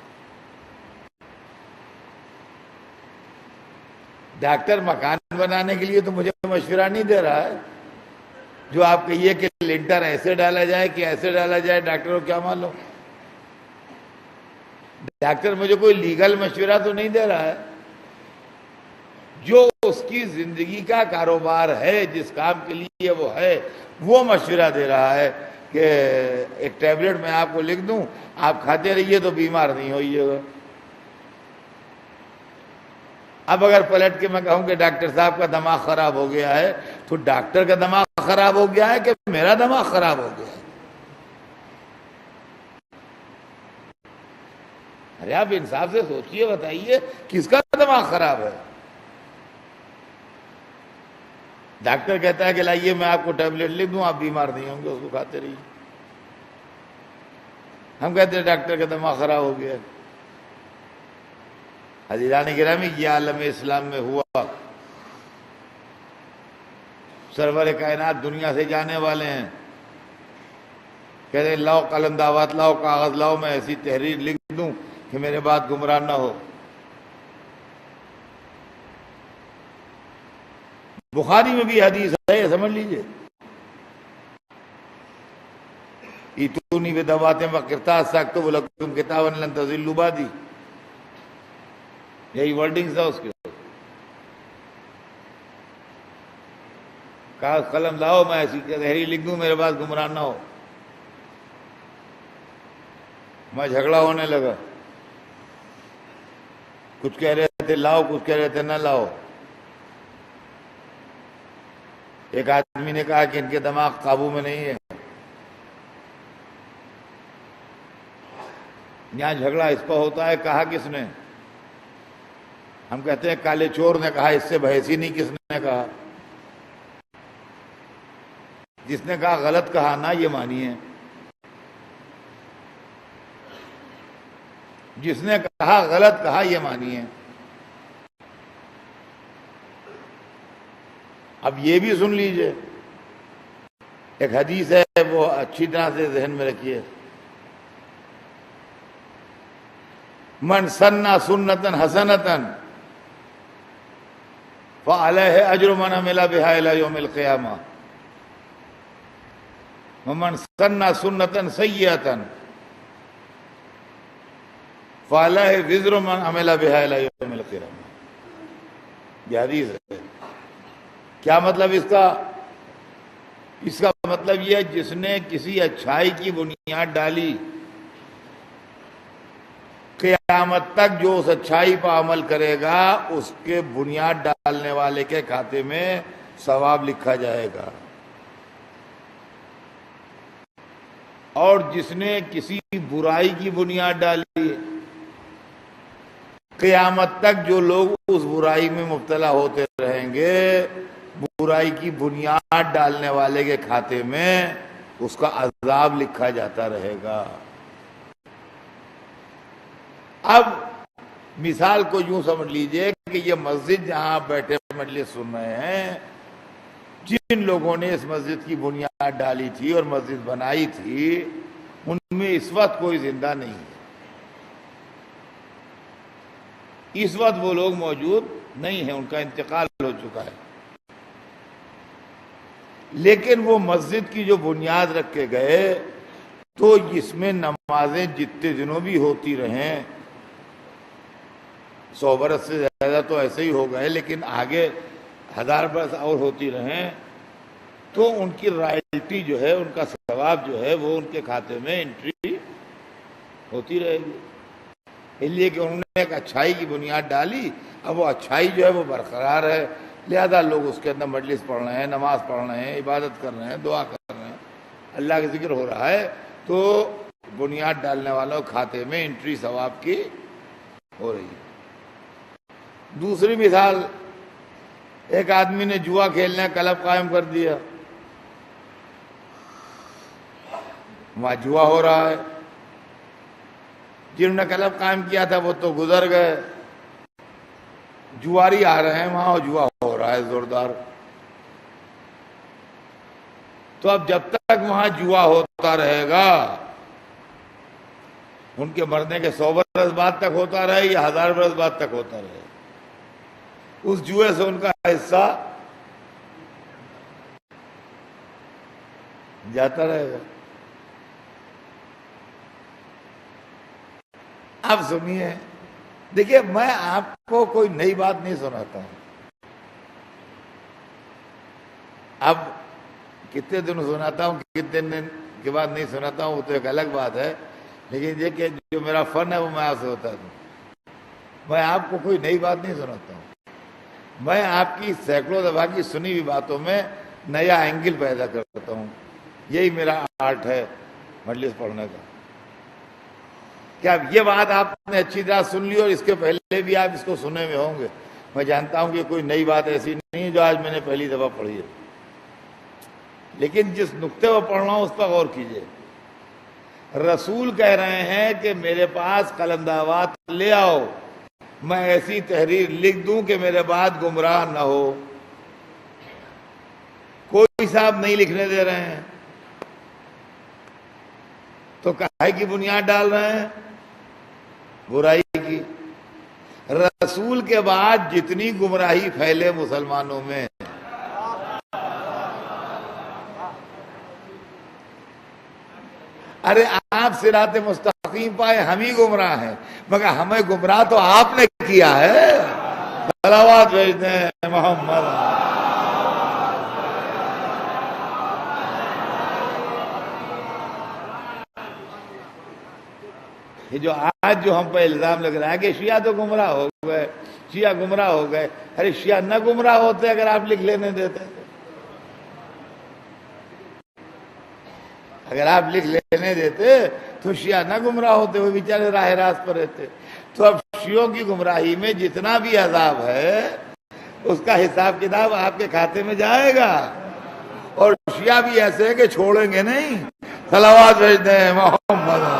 ڈاکٹر مکان بنانے کے لیے تو مجھے مشورہ نہیں دے رہا ہے. جو آپ کہیے کہ لنٹر ایسے ڈالا جائے کہ ایسے ڈالا جائے، ڈاکٹر کو کیا معلوم؟ ڈاکٹر مجھے کوئی لیگل مشورہ تو نہیں دے رہا ہے. جو اس کی زندگی کا کاروبار ہے، جس کام کے لیے وہ ہے، وہ مشورہ دے رہا ہے کہ ایک ٹیبلٹ میں آپ کو لکھ دوں، آپ کھاتے رہیے تو بیمار نہیں ہوئیے گا. اب اگر پلٹ کے میں کہوں کہ ڈاکٹر صاحب کا دماغ خراب ہو گیا ہے، تو ڈاکٹر کا دماغ خراب ہو گیا ہے کہ میرا دماغ خراب ہو گیا ہے؟ ارے آپ انصاف سے سوچئے، بتائیے کس کا دماغ خراب ہے؟ ڈاکٹر کہتا ہے کہ لائیے میں آپ کو ٹیبلٹ لکھ دوں، آپ بیمار نہیں ہوں گے، اس کو کھاتے رہیے. ہم کہتے ہیں ڈاکٹر کا دماغ خراب ہو گیا. عزیزان گرامی، یہ عالم اسلام میں ہوا. سرور کائنات دنیا سے جانے والے ہیں، کہتے ہیں لاؤ قلم دعوت، لاؤ کاغذ لاؤ، میں ایسی تحریر لکھ دوں کہ میرے بات گمراہ نہ ہو. بخاری میں بھی حدیث ہے، سمجھ لیجئے. ایتونی بدعوات وقرطاس ساکتب لکم کتابا لن تضلوا بعدی، یہی ورڈنگز تھا اس کے. کاغذ قلم لاؤ، میں ایسی تحریر لکھ دوں میرے بات گمراہ نہ ہو. میں جھگڑا ہونے لگا، کچھ کہہ رہے تھے لاؤ، کچھ کہہ رہے تھے نہ لاؤ. ایک آدمی نے کہا کہ ان کے دماغ قابو میں نہیں ہے. یہاں جھگڑا اس پر ہوتا ہے، کہا کس نے؟ ہم کہتے ہیں کالے چور نے کہا، اس سے بحث ہی نہیں کس نے کہا. جس نے کہا غلط کہا نہ یہ مانیے، جس نے کہا غلط کہا یہ مانیے. اب یہ بھی سن لیجئے، ایک حدیث ہے، وہ اچھی طرح سے ذہن میں رکھیے. من سن سنتا حسنتا فعلیہ اجر من عمل بہا الی یوم القیامہ، ومن سن سنتا سیئتا فعلیہ وزر من عمل بہا الی یوم القیامہ. یہ حدیث ہے. کیا مطلب اس کا؟ اس کا مطلب یہ ہے جس نے کسی اچھائی کی بنیاد ڈالی، قیامت تک جو اس اچھائی پر عمل کرے گا اس کے بنیاد ڈالنے والے کے کھاتے میں ثواب لکھا جائے گا. اور جس نے کسی برائی کی بنیاد ڈالی، قیامت تک جو لوگ اس برائی میں مبتلا ہوتے رہیں گے، برائی کی بنیاد ڈالنے والے کے کھاتے میں اس کا عذاب لکھا جاتا رہے گا. اب مثال کو یوں سمجھ لیجئے کہ یہ مسجد جہاں آپ بیٹھے مجلس سن رہے ہیں، جن لوگوں نے اس مسجد کی بنیاد ڈالی تھی اور مسجد بنائی تھی، ان میں اس وقت کوئی زندہ نہیں ہے. اس وقت وہ لوگ موجود نہیں ہیں، ان کا انتقال ہو چکا ہے، لیکن وہ مسجد کی جو بنیاد رکھ کے گئے تو اس میں نمازیں جتنے دنوں بھی ہوتی رہیں، 100 برس سے زیادہ تو ایسے ہی ہو گئے، لیکن آگے 1000 برس اور ہوتی رہیں تو ان کی رائلٹی جو ہے، ان کا ثواب جو ہے، وہ ان کے کھاتے میں انٹری ہوتی رہے گی۔ اس لیے کہ انہوں نے ایک اچھائی کی بنیاد ڈالی، اب وہ اچھائی جو ہے وہ برقرار ہے، لہذا لوگ اس کے اندر مجلس پڑھ رہے ہیں، نماز پڑھ رہے ہیں، عبادت کر رہے ہیں، دعا کر رہے ہیں، اللہ کا ذکر ہو رہا ہے، تو بنیاد ڈالنے والوں کے کھاتے میں انٹری ثواب کی ہو رہی ہے۔ دوسری مثال، ایک آدمی نے جوا کھیلنے کا کلب قائم کر دیا، وہاں جوا ہو رہا ہے، جنہوں نے کلب قائم کیا تھا وہ تو گزر گئے، جواری آ رہے ہیں وہاں اور جوا ہو رہا ہے زوردار۔ تو اب جب تک وہاں جوا ہوتا رہے گا، ان کے مرنے کے 100 برس بعد تک ہوتا رہے یا 1000 برس بعد تک ہوتا رہے، اس جوئے سے ان کا حصہ جاتا رہے گا۔ اب سنیے، دیکھیے میں آپ کو کوئی نئی بات نہیں سناتا ہوں، اب کتنے دن سناتا ہوں کتنے دن کے بعد نہیں سناتا ہوں وہ تو ایک الگ بات ہے، لیکن یہ کہ جو میرا فن ہے وہ میں آپ سے بتا دوں، میں آپ کو کوئی نئی بات نہیں سناتا ہوں، میں آپ کی سینکڑوں دفعہ کی سنی ہوئی باتوں میں نیا اینگل پیدا کرتا ہوں، یہی میرا آرٹ ہے مجلس پڑھنے کا۔ کیا یہ بات آپ نے اچھی طرح سن لی اور اس کے پہلے بھی آپ اس کو سنے ہوئے ہوں گے؟ میں جانتا ہوں کہ کوئی نئی بات ایسی نہیں ہے جو آج میں نے پہلی دفعہ پڑھی ہے، لیکن جس نقطے کو پڑھ رہا ہوں اس پر غور کیجئے۔ رسول کہہ رہے ہیں کہ میرے پاس قلنداوات لے آؤ، میں ایسی تحریر لکھ دوں کہ میرے بعد گمراہ نہ ہو۔ کوئی صاحب نہیں لکھنے دے رہے ہیں تو کاہے کی بنیاد ڈال رہے ہیں؟ برائی کی۔ رسول کے بعد جتنی گمراہی پھیلے مسلمانوں میں، ارے آپ صراط مستقیم پائے ہم ہی گمراہ ہیں، مگر ہمیں گمراہ تو آپ نے کیا ہے۔ صلوات بھیجتے ہیں محمد۔ یہ جو آج جو ہم پہ الزام لگ رہا ہے کہ شیعہ تو گمراہ ہو گئے، شیعہ گمراہ ہو گئے، ارے شیعہ نہ گمراہ ہوتے اگر آپ لکھ لینے دیتے، اگر آپ لکھ لینے دیتے تو شیعہ نہ گمراہ ہوتے، وہ بیچارے راہ راست پر رہتے۔ تو اب شیعوں کی گمراہی میں جتنا بھی عذاب ہے اس کا حساب کتاب آپ کے کھاتے میں جائے گا، اور شیعہ بھی ایسے ہے کہ چھوڑیں گے نہیں۔ صلوات بھیجتے ہیں محمد۔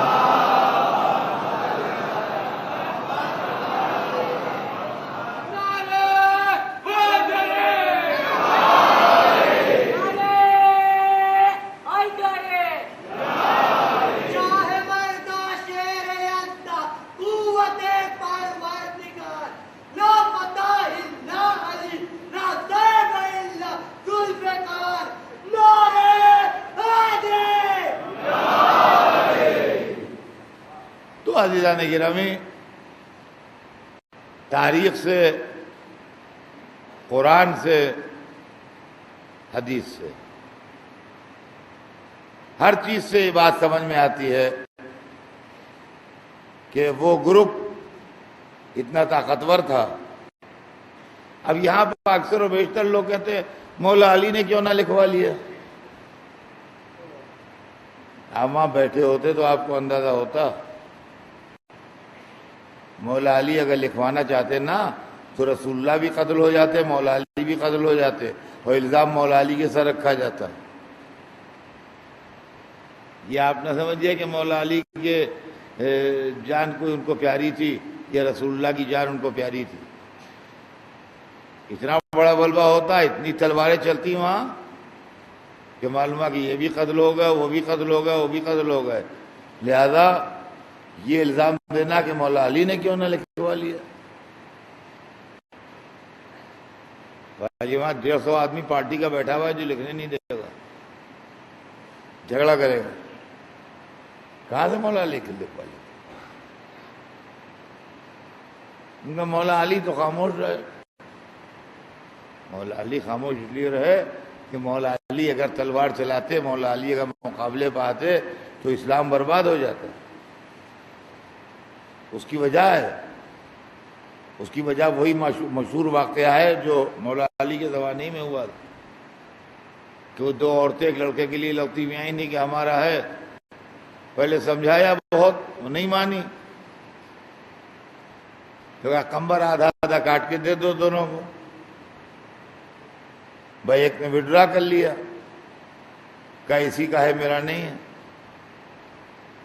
تو عزیزان گرامی، تاریخ سے، قرآن سے، حدیث سے، ہر چیز سے یہ بات سمجھ میں آتی ہے کہ وہ گروپ اتنا طاقتور تھا۔ اب یہاں پر اکثر و بیشتر لوگ کہتے ہیں مولا علی نے کیوں نہ لکھوا لیا؟ آپ وہاں بیٹھے ہوتے تو آپ کو اندازہ ہوتا، مولا علی اگر لکھوانا چاہتے نا تو رسول اللہ بھی قتل ہو جاتے، مولا علی بھی قتل ہو جاتے، اور الزام مولا علی کے سر رکھا جاتا۔ یہ آپ نہ سمجھئے کہ مولا علی کے جان کوئی ان کو پیاری تھی یا رسول اللہ کی جان ان کو پیاری تھی۔ اتنا بڑا غلبہ ہوتا، اتنی تلواریں چلتی وہاں کہ معلوم ہے کہ یہ بھی قتل ہو گئے، وہ بھی قتل ہو گئے، وہ بھی قتل ہو گئے، لہذا یہ الزام دینا کہ مولا علی نے کیوں نہ لکھوا لیا۔ بھائی وہاں 150 آدمی پارٹی کا بیٹھا ہوا ہے جو لکھنے نہیں دے گا، جھگڑا کرے گا، کہاں سے مولا علی کے لکھ پائے؟ ان کا مولا علی تو خاموش رہے. مولا علی خاموش اس لیے رہے کہ مولا علی اگر تلوار چلاتے، مولا علی اگر مقابلے پہ آتے تو اسلام برباد ہو جاتا. اس کی وجہ ہے، اس کی وجہ وہی مشہور واقعہ ہے جو مولا علی کے زمانے میں ہوا تھا کہ وہ 2 عورتیں ایک لڑکے کے لیے لوٹی ہوئی آئی نہیں کہ ہمارا ہے. پہلے سمجھایا بہت، وہ نہیں مانی، تو کہا کمبر آدھا آدھا کاٹ کے دے دو دونوں کو. بھائی ایک نے وڈرا کر لیا، کہا اسی کا ہے میرا نہیں ہے.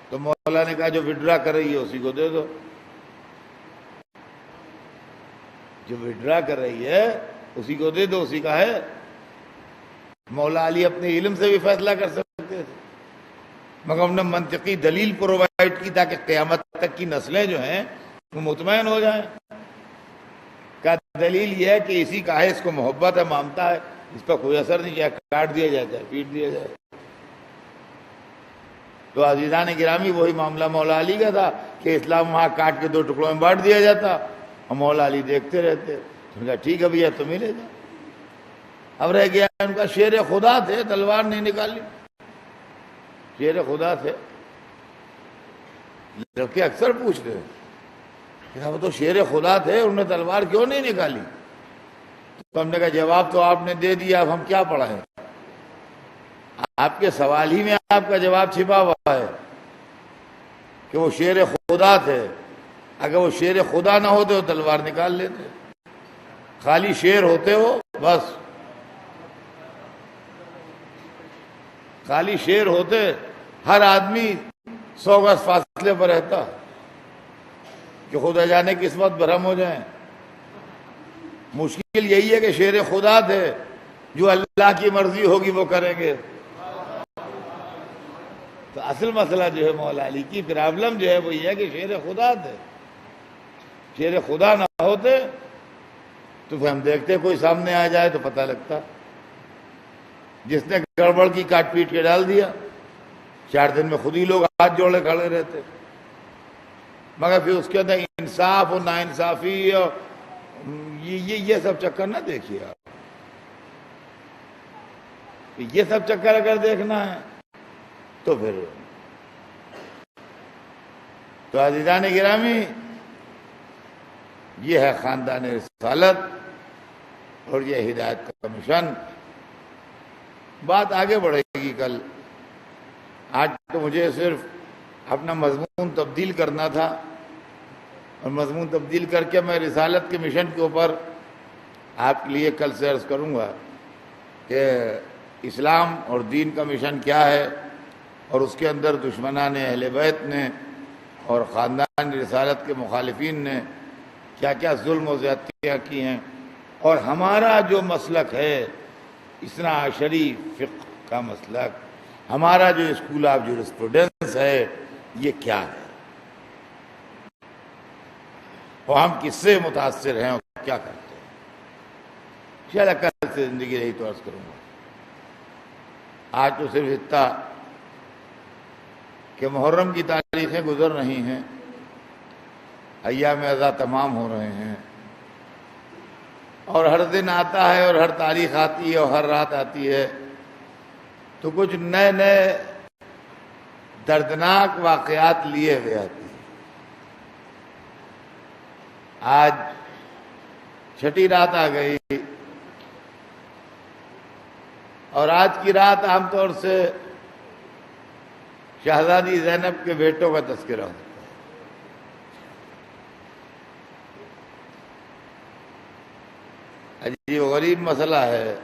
تو مولا نے کہا جو وڈرا کر رہی ہے اسی کو دے دو. جو وڈرا کر رہی ہے اسی کو دے دو، اسی کا ہے. مولا علی اپنے علم سے بھی فیصلہ کر سکتے تھے، مگر ہم نے منطقی دلیل پرووائڈ کی تاکہ قیامت تک کی نسلیں جو ہیں وہ مطمئن ہو جائیں. کا دلیل یہ ہے کہ اسی کا ہے، اس کو محبت ہے، مانتا ہے، اس پر کوئی اثر نہیں، چاہے کاٹ دیا جائے چاہے پیٹ دیا جائے. تو عزیزان گرامی وہی معاملہ مولا علی کا تھا کہ اسلام وہاں کاٹ کے 2 ٹکڑوں میں بانٹ دیا جاتا اور مولا علی دیکھتے رہتے. تو کہا ٹھیک ہے بھیا تم ہی لے جاؤ. اب رہ گیا ان کا شیر خدا تھے، تلوار نہیں نکالی. شیر خدا تھے. لڑکے اکثر پوچھتے ہیں کہ وہ تو شیر خدا تھے، انہوں نے تلوار کیوں نہیں نکالی؟ تو ہم نے کہا جواب تو آپ نے دے دیا، اب ہم کیا پڑھائیں؟ آپ کے سوال ہی میں آپ کا جواب چھپا ہوا ہے کہ وہ شیر خدا تھے. اگر وہ شیر خدا نہ ہوتے وہ تلوار نکال لیتے. خالی شیر ہوتے ہو بس، خالی شیر ہوتے ہر آدمی 100 گز فاصلے پر رہتا کہ خدا جانے کس وقت برہم ہو جائیں. مشکل یہی ہے کہ شیر خدا تھے، جو اللہ کی مرضی ہوگی وہ کریں گے. تو اصل مسئلہ جو ہے مولا علی کی پرابلم جو ہے وہ یہ ہے کہ شیر خدا تھے. شیر خدا نہ ہوتے تو پھر ہم دیکھتے کوئی سامنے آ جائے تو پتہ لگتا. جس نے گڑبڑ کی کاٹ پیٹ کے ڈال دیا، 4 دن میں خود ہی لوگ ہاتھ جوڑے کھڑے رہتے. مگر پھر اس کے اندر انصاف اور ناانصافی اور یہ سب چکر نہ دیکھیے آپ. یہ سب چکر اگر دیکھنا ہے تو پھر تو عزیزان گرامی یہ ہے خاندان رسالت اور یہ ہدایت کا مشن. بات آگے بڑھے گی کل. آج تو مجھے صرف اپنا مضمون تبدیل کرنا تھا، اور مضمون تبدیل کر کے میں رسالت کے مشن کے اوپر آپ کے لیے کل سے عرض کروں گا کہ اسلام اور دین کا مشن کیا ہے، اور اس کے اندر دشمنان اہل بیت نے اور خاندان رسالت کے مخالفین نے کیا کیا ظلم و زیادتیاں کی ہیں، اور ہمارا جو مسلک ہے اثنا عشری فقہ کا مسلک، ہمارا جو اسکول آف جورسپروڈنس ہے یہ کیا ہے، اور ہم کس سے متاثر ہیں اور کیا کرتے ہیں. شاید کل سے زندگی رہی تو عرض کروں گا. آج تو صرف اتنا کہ محرم کی تاریخیں گزر رہی ہیں، ایام اعزا تمام ہو رہے ہیں، اور ہر دن آتا ہے اور ہر تاریخ آتی ہے اور ہر رات آتی ہے تو کچھ نئے نئے دردناک واقعات لیے ہوئے آتی ہیں. آج چھٹی رات آ گئی، اور آج کی رات عام طور سے شہزادی زینب کے بیٹوں کا تذکرہ ہوتا ہے. عجیب و غریب مسئلہ ہے.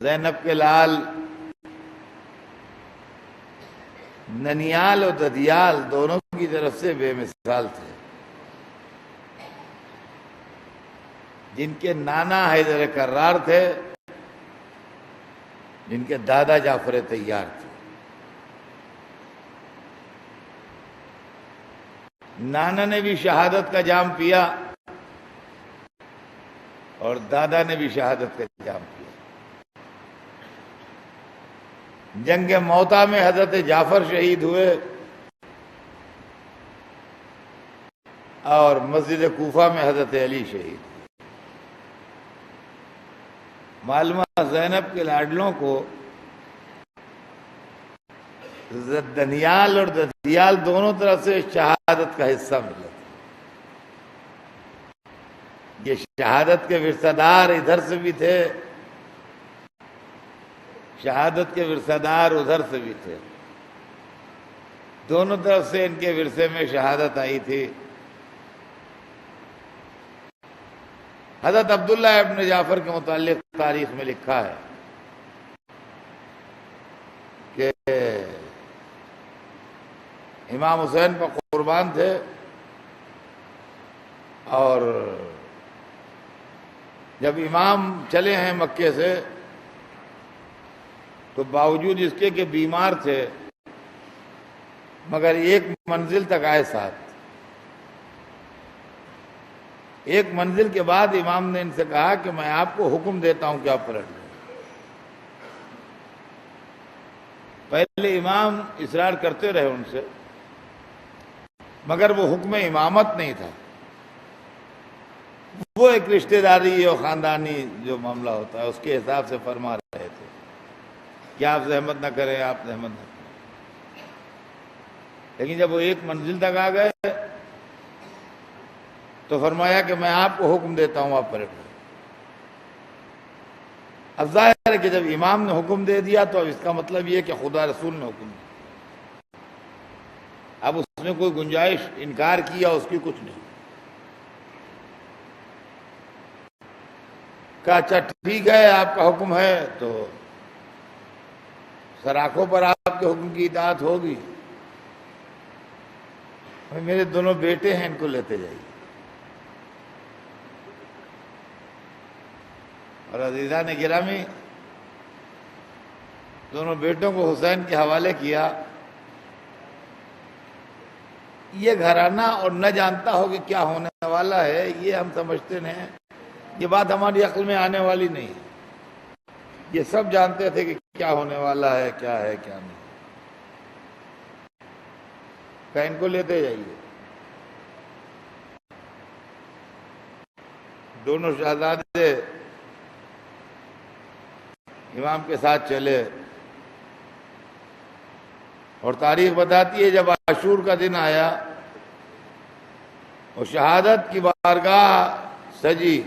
زینب کے لال ننیال اور ددیال دونوں کی طرف سے بے مثال تھے. جن کے نانا حیدر کرار تھے، جن کے دادا جعفر طیار تھے. نانا نے بھی شہادت کا جام پیا اور دادا نے بھی شہادت کا انتظام کیا۔ جنگ موتا میں حضرت جعفر شہید ہوئے اور مسجد کوفہ میں حضرت علی شہید ہوئے۔ معلومہ زینب کے لاڈلوں کو دنیال اور ددیال دونوں طرف سے شہادت کا حصہ ملا۔ یہ شہادت کے ورثہ دار ادھر سے بھی تھے، شہادت کے ورثہ دار ادھر سے بھی تھے، دونوں طرف سے ان کے ورثے میں شہادت آئی تھی۔ حضرت عبداللہ ابن جعفر کے متعلق تاریخ میں لکھا ہے کہ امام حسین پر قربان تھے اور جب امام چلے ہیں مکے سے تو باوجود اس کے کہ بیمار تھے مگر ایک منزل تک آئے ساتھ۔ ایک منزل کے بعد امام نے ان سے کہا کہ میں آپ کو حکم دیتا ہوں کہ آپ پلٹ جائیں۔ پہلے امام اصرار کرتے رہے ان سے مگر وہ حکم امامت نہیں تھا، وہ ایک رشتہ داری اور خاندانی جو معاملہ ہوتا ہے اس کے حساب سے فرما رہے تھے کہ آپ زحمت نہ کریں، آپ زحمت نہ کریں۔ لیکن جب وہ ایک منزل تک آ گئے تو فرمایا کہ میں آپ کو حکم دیتا ہوں آپ پلٹ جائیں۔ اب ظاہر ہے کہ جب امام نے حکم دے دیا تو اب اس کا مطلب یہ کہ خدا رسول نے حکم دیا، اب اس نے کوئی گنجائش انکار کیا اس کی کچھ نہیں۔ کہا اچھا ٹھیک ہے آپ کا حکم ہے تو سراخوں پر آپ کے حکم کی اطاعت ہوگی، میرے دونوں بیٹے ہیں ان کو لیتے جائیے۔ اور عزیزان گرامی دونوں بیٹوں کو حسین کے حوالے کیا۔ یہ گھرانہ اور نہ جانتا ہو کہ کیا ہونے والا ہے یہ ہم سمجھتے نہیں، یہ بات ہماری عقل میں آنے والی نہیں ہے۔ یہ سب جانتے تھے کہ کیا ہونے والا ہے، کیا نہیں۔ کہ ان کو لیتے جائیے۔ دونوں شہزادے امام کے ساتھ چلے اور تاریخ بتاتی ہے جب عاشور کا دن آیا اور شہادت کی بارگاہ سجی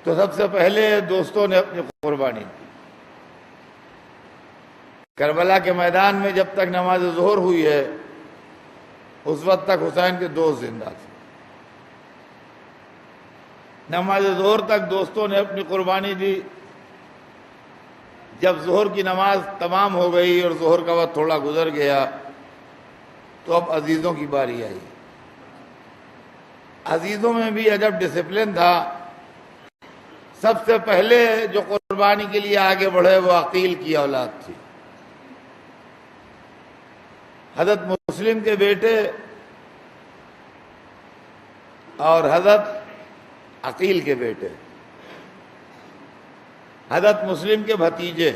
تو سب سے پہلے دوستوں نے اپنی قربانی دی۔ کربلا کے میدان میں جب تک نماز ظہر ہوئی ہے اس وقت تک حسین کے دوست زندہ تھے۔ نماز ظہر تک دوستوں نے اپنی قربانی دی۔ جب ظہر کی نماز تمام ہو گئی اور ظہر کا وقت تھوڑا گزر گیا تو اب عزیزوں کی باری آئی۔ عزیزوں میں بھی عجب ڈسپلن تھا۔ سب سے پہلے جو قربانی کے لیے آگے بڑھے وہ عقیل کی اولاد تھی، حضرت مسلم کے بیٹے اور حضرت عقیل کے بیٹے، حضرت مسلم کے بھتیجے،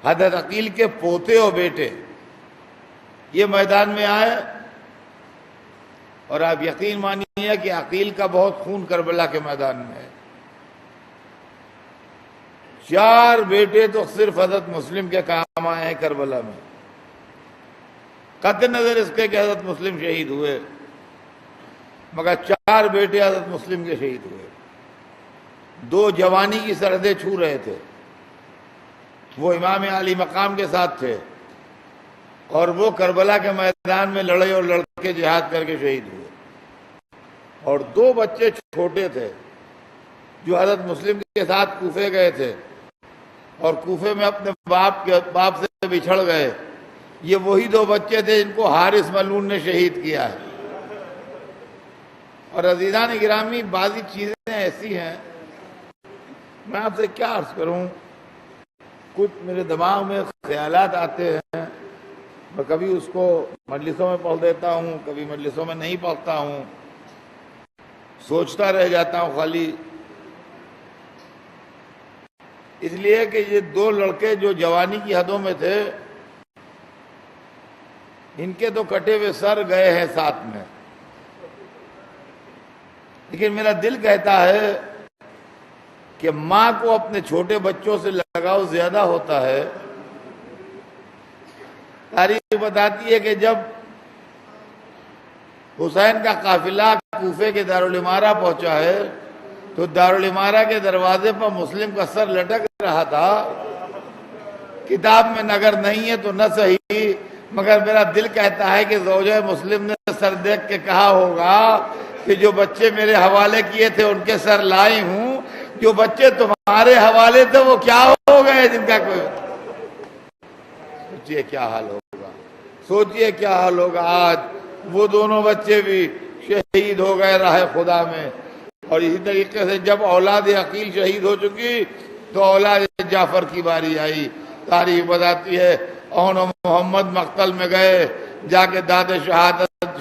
حضرت عقیل کے پوتے اور بیٹے یہ میدان میں آئے۔ اور آپ یقین مانیے کہ عقیل کا بہت خون کربلا کے میدان میں ہے۔ 4 بیٹے تو صرف حضرت مسلم کے کام آئے ہیں کربلا میں، قطع نظر اس کے کہ حضرت مسلم شہید ہوئے مگر 4 بیٹے حضرت مسلم کے شہید ہوئے۔ 2 جوانی کی سرحدیں چھو رہے تھے، وہ امام علی مقام کے ساتھ تھے اور وہ کربلا کے میدان میں لڑے اور لڑکے جہاد کر کے شہید ہوئے۔ اور 2 بچے چھوٹے تھے جو حضرت مسلم کے ساتھ کوفے گئے تھے اور کوفے میں اپنے باپ سے بچھڑ گئے۔ یہ وہی 2 بچے تھے جن کو حارث ملعون نے شہید کیا ہے۔ اور عزیزان گرامی بعضی چیزیں ایسی ہیں میں آپ سے کیا عرض کروں، کچھ میرے دماغ میں خیالات آتے ہیں، میں کبھی اس کو مجلسوں میں پڑھ دیتا ہوں، کبھی مجلسوں میں نہیں پڑھتا ہوں۔ سوچتا رہ جاتا ہوں خالی، اس لیے کہ یہ دو لڑکے جو جوانی کی حدوں میں تھے، ان کے تو کٹے ہوئے سر گئے ہیں ساتھ میں، لیکن میرا دل کہتا ہے کہ ماں کو اپنے چھوٹے بچوں سے لگاؤ زیادہ ہوتا ہے۔ تاریخ بتاتی ہے کہ جب حسین کا قافلہ کوفے کے دارالامارہ پہنچا ہے تو دارالامارہ کے دروازے پر مسلم کا سر لٹک رہا تھا۔ کتاب میں نگر نہیں ہے تو نہ صحیح، مگر میرا دل کہتا ہے کہ زوجہ مسلم نے سر دیکھ کے کہا ہوگا کہ جو بچے میرے حوالے کیے تھے ان کے سر لائی ہوں، جو بچے تمہارے حوالے تھے وہ کیا ہو گئے جن کا کوئی۔ سوچئے کیا حال ہوگا، سوچئے کیا حال ہوگا۔ آج وہ دونوں بچے بھی شہید ہو گئے راہ خدا میں، اور اسی طریقے سے جب اولاد عقیل شہید ہو چکی تو اولاد جعفر کی باری آئی۔ تاریخ بتاتی ہے اون و محمد مقتل میں گئے، جا کے داد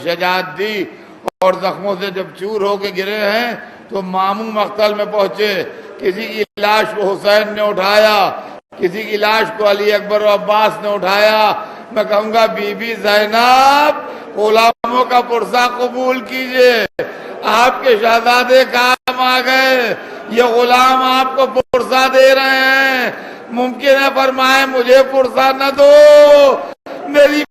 شجاعت دی، اور زخموں سے جب چور ہو کے گرے ہیں تو ماموں مقتل میں پہنچے۔ کسی کی لاش کو حسین نے اٹھایا، کسی کی لاش کو علی اکبر و عباس نے اٹھایا۔ میں کہوں گا بی بی زینب، غلاموں کا پرسہ قبول کیجئے، آپ کے شہزادے کام آ گئے، یہ غلام آپ کو پرسہ دے رہے ہیں، ممکن ہے فرمائے مجھے پرسہ نہ دو، میری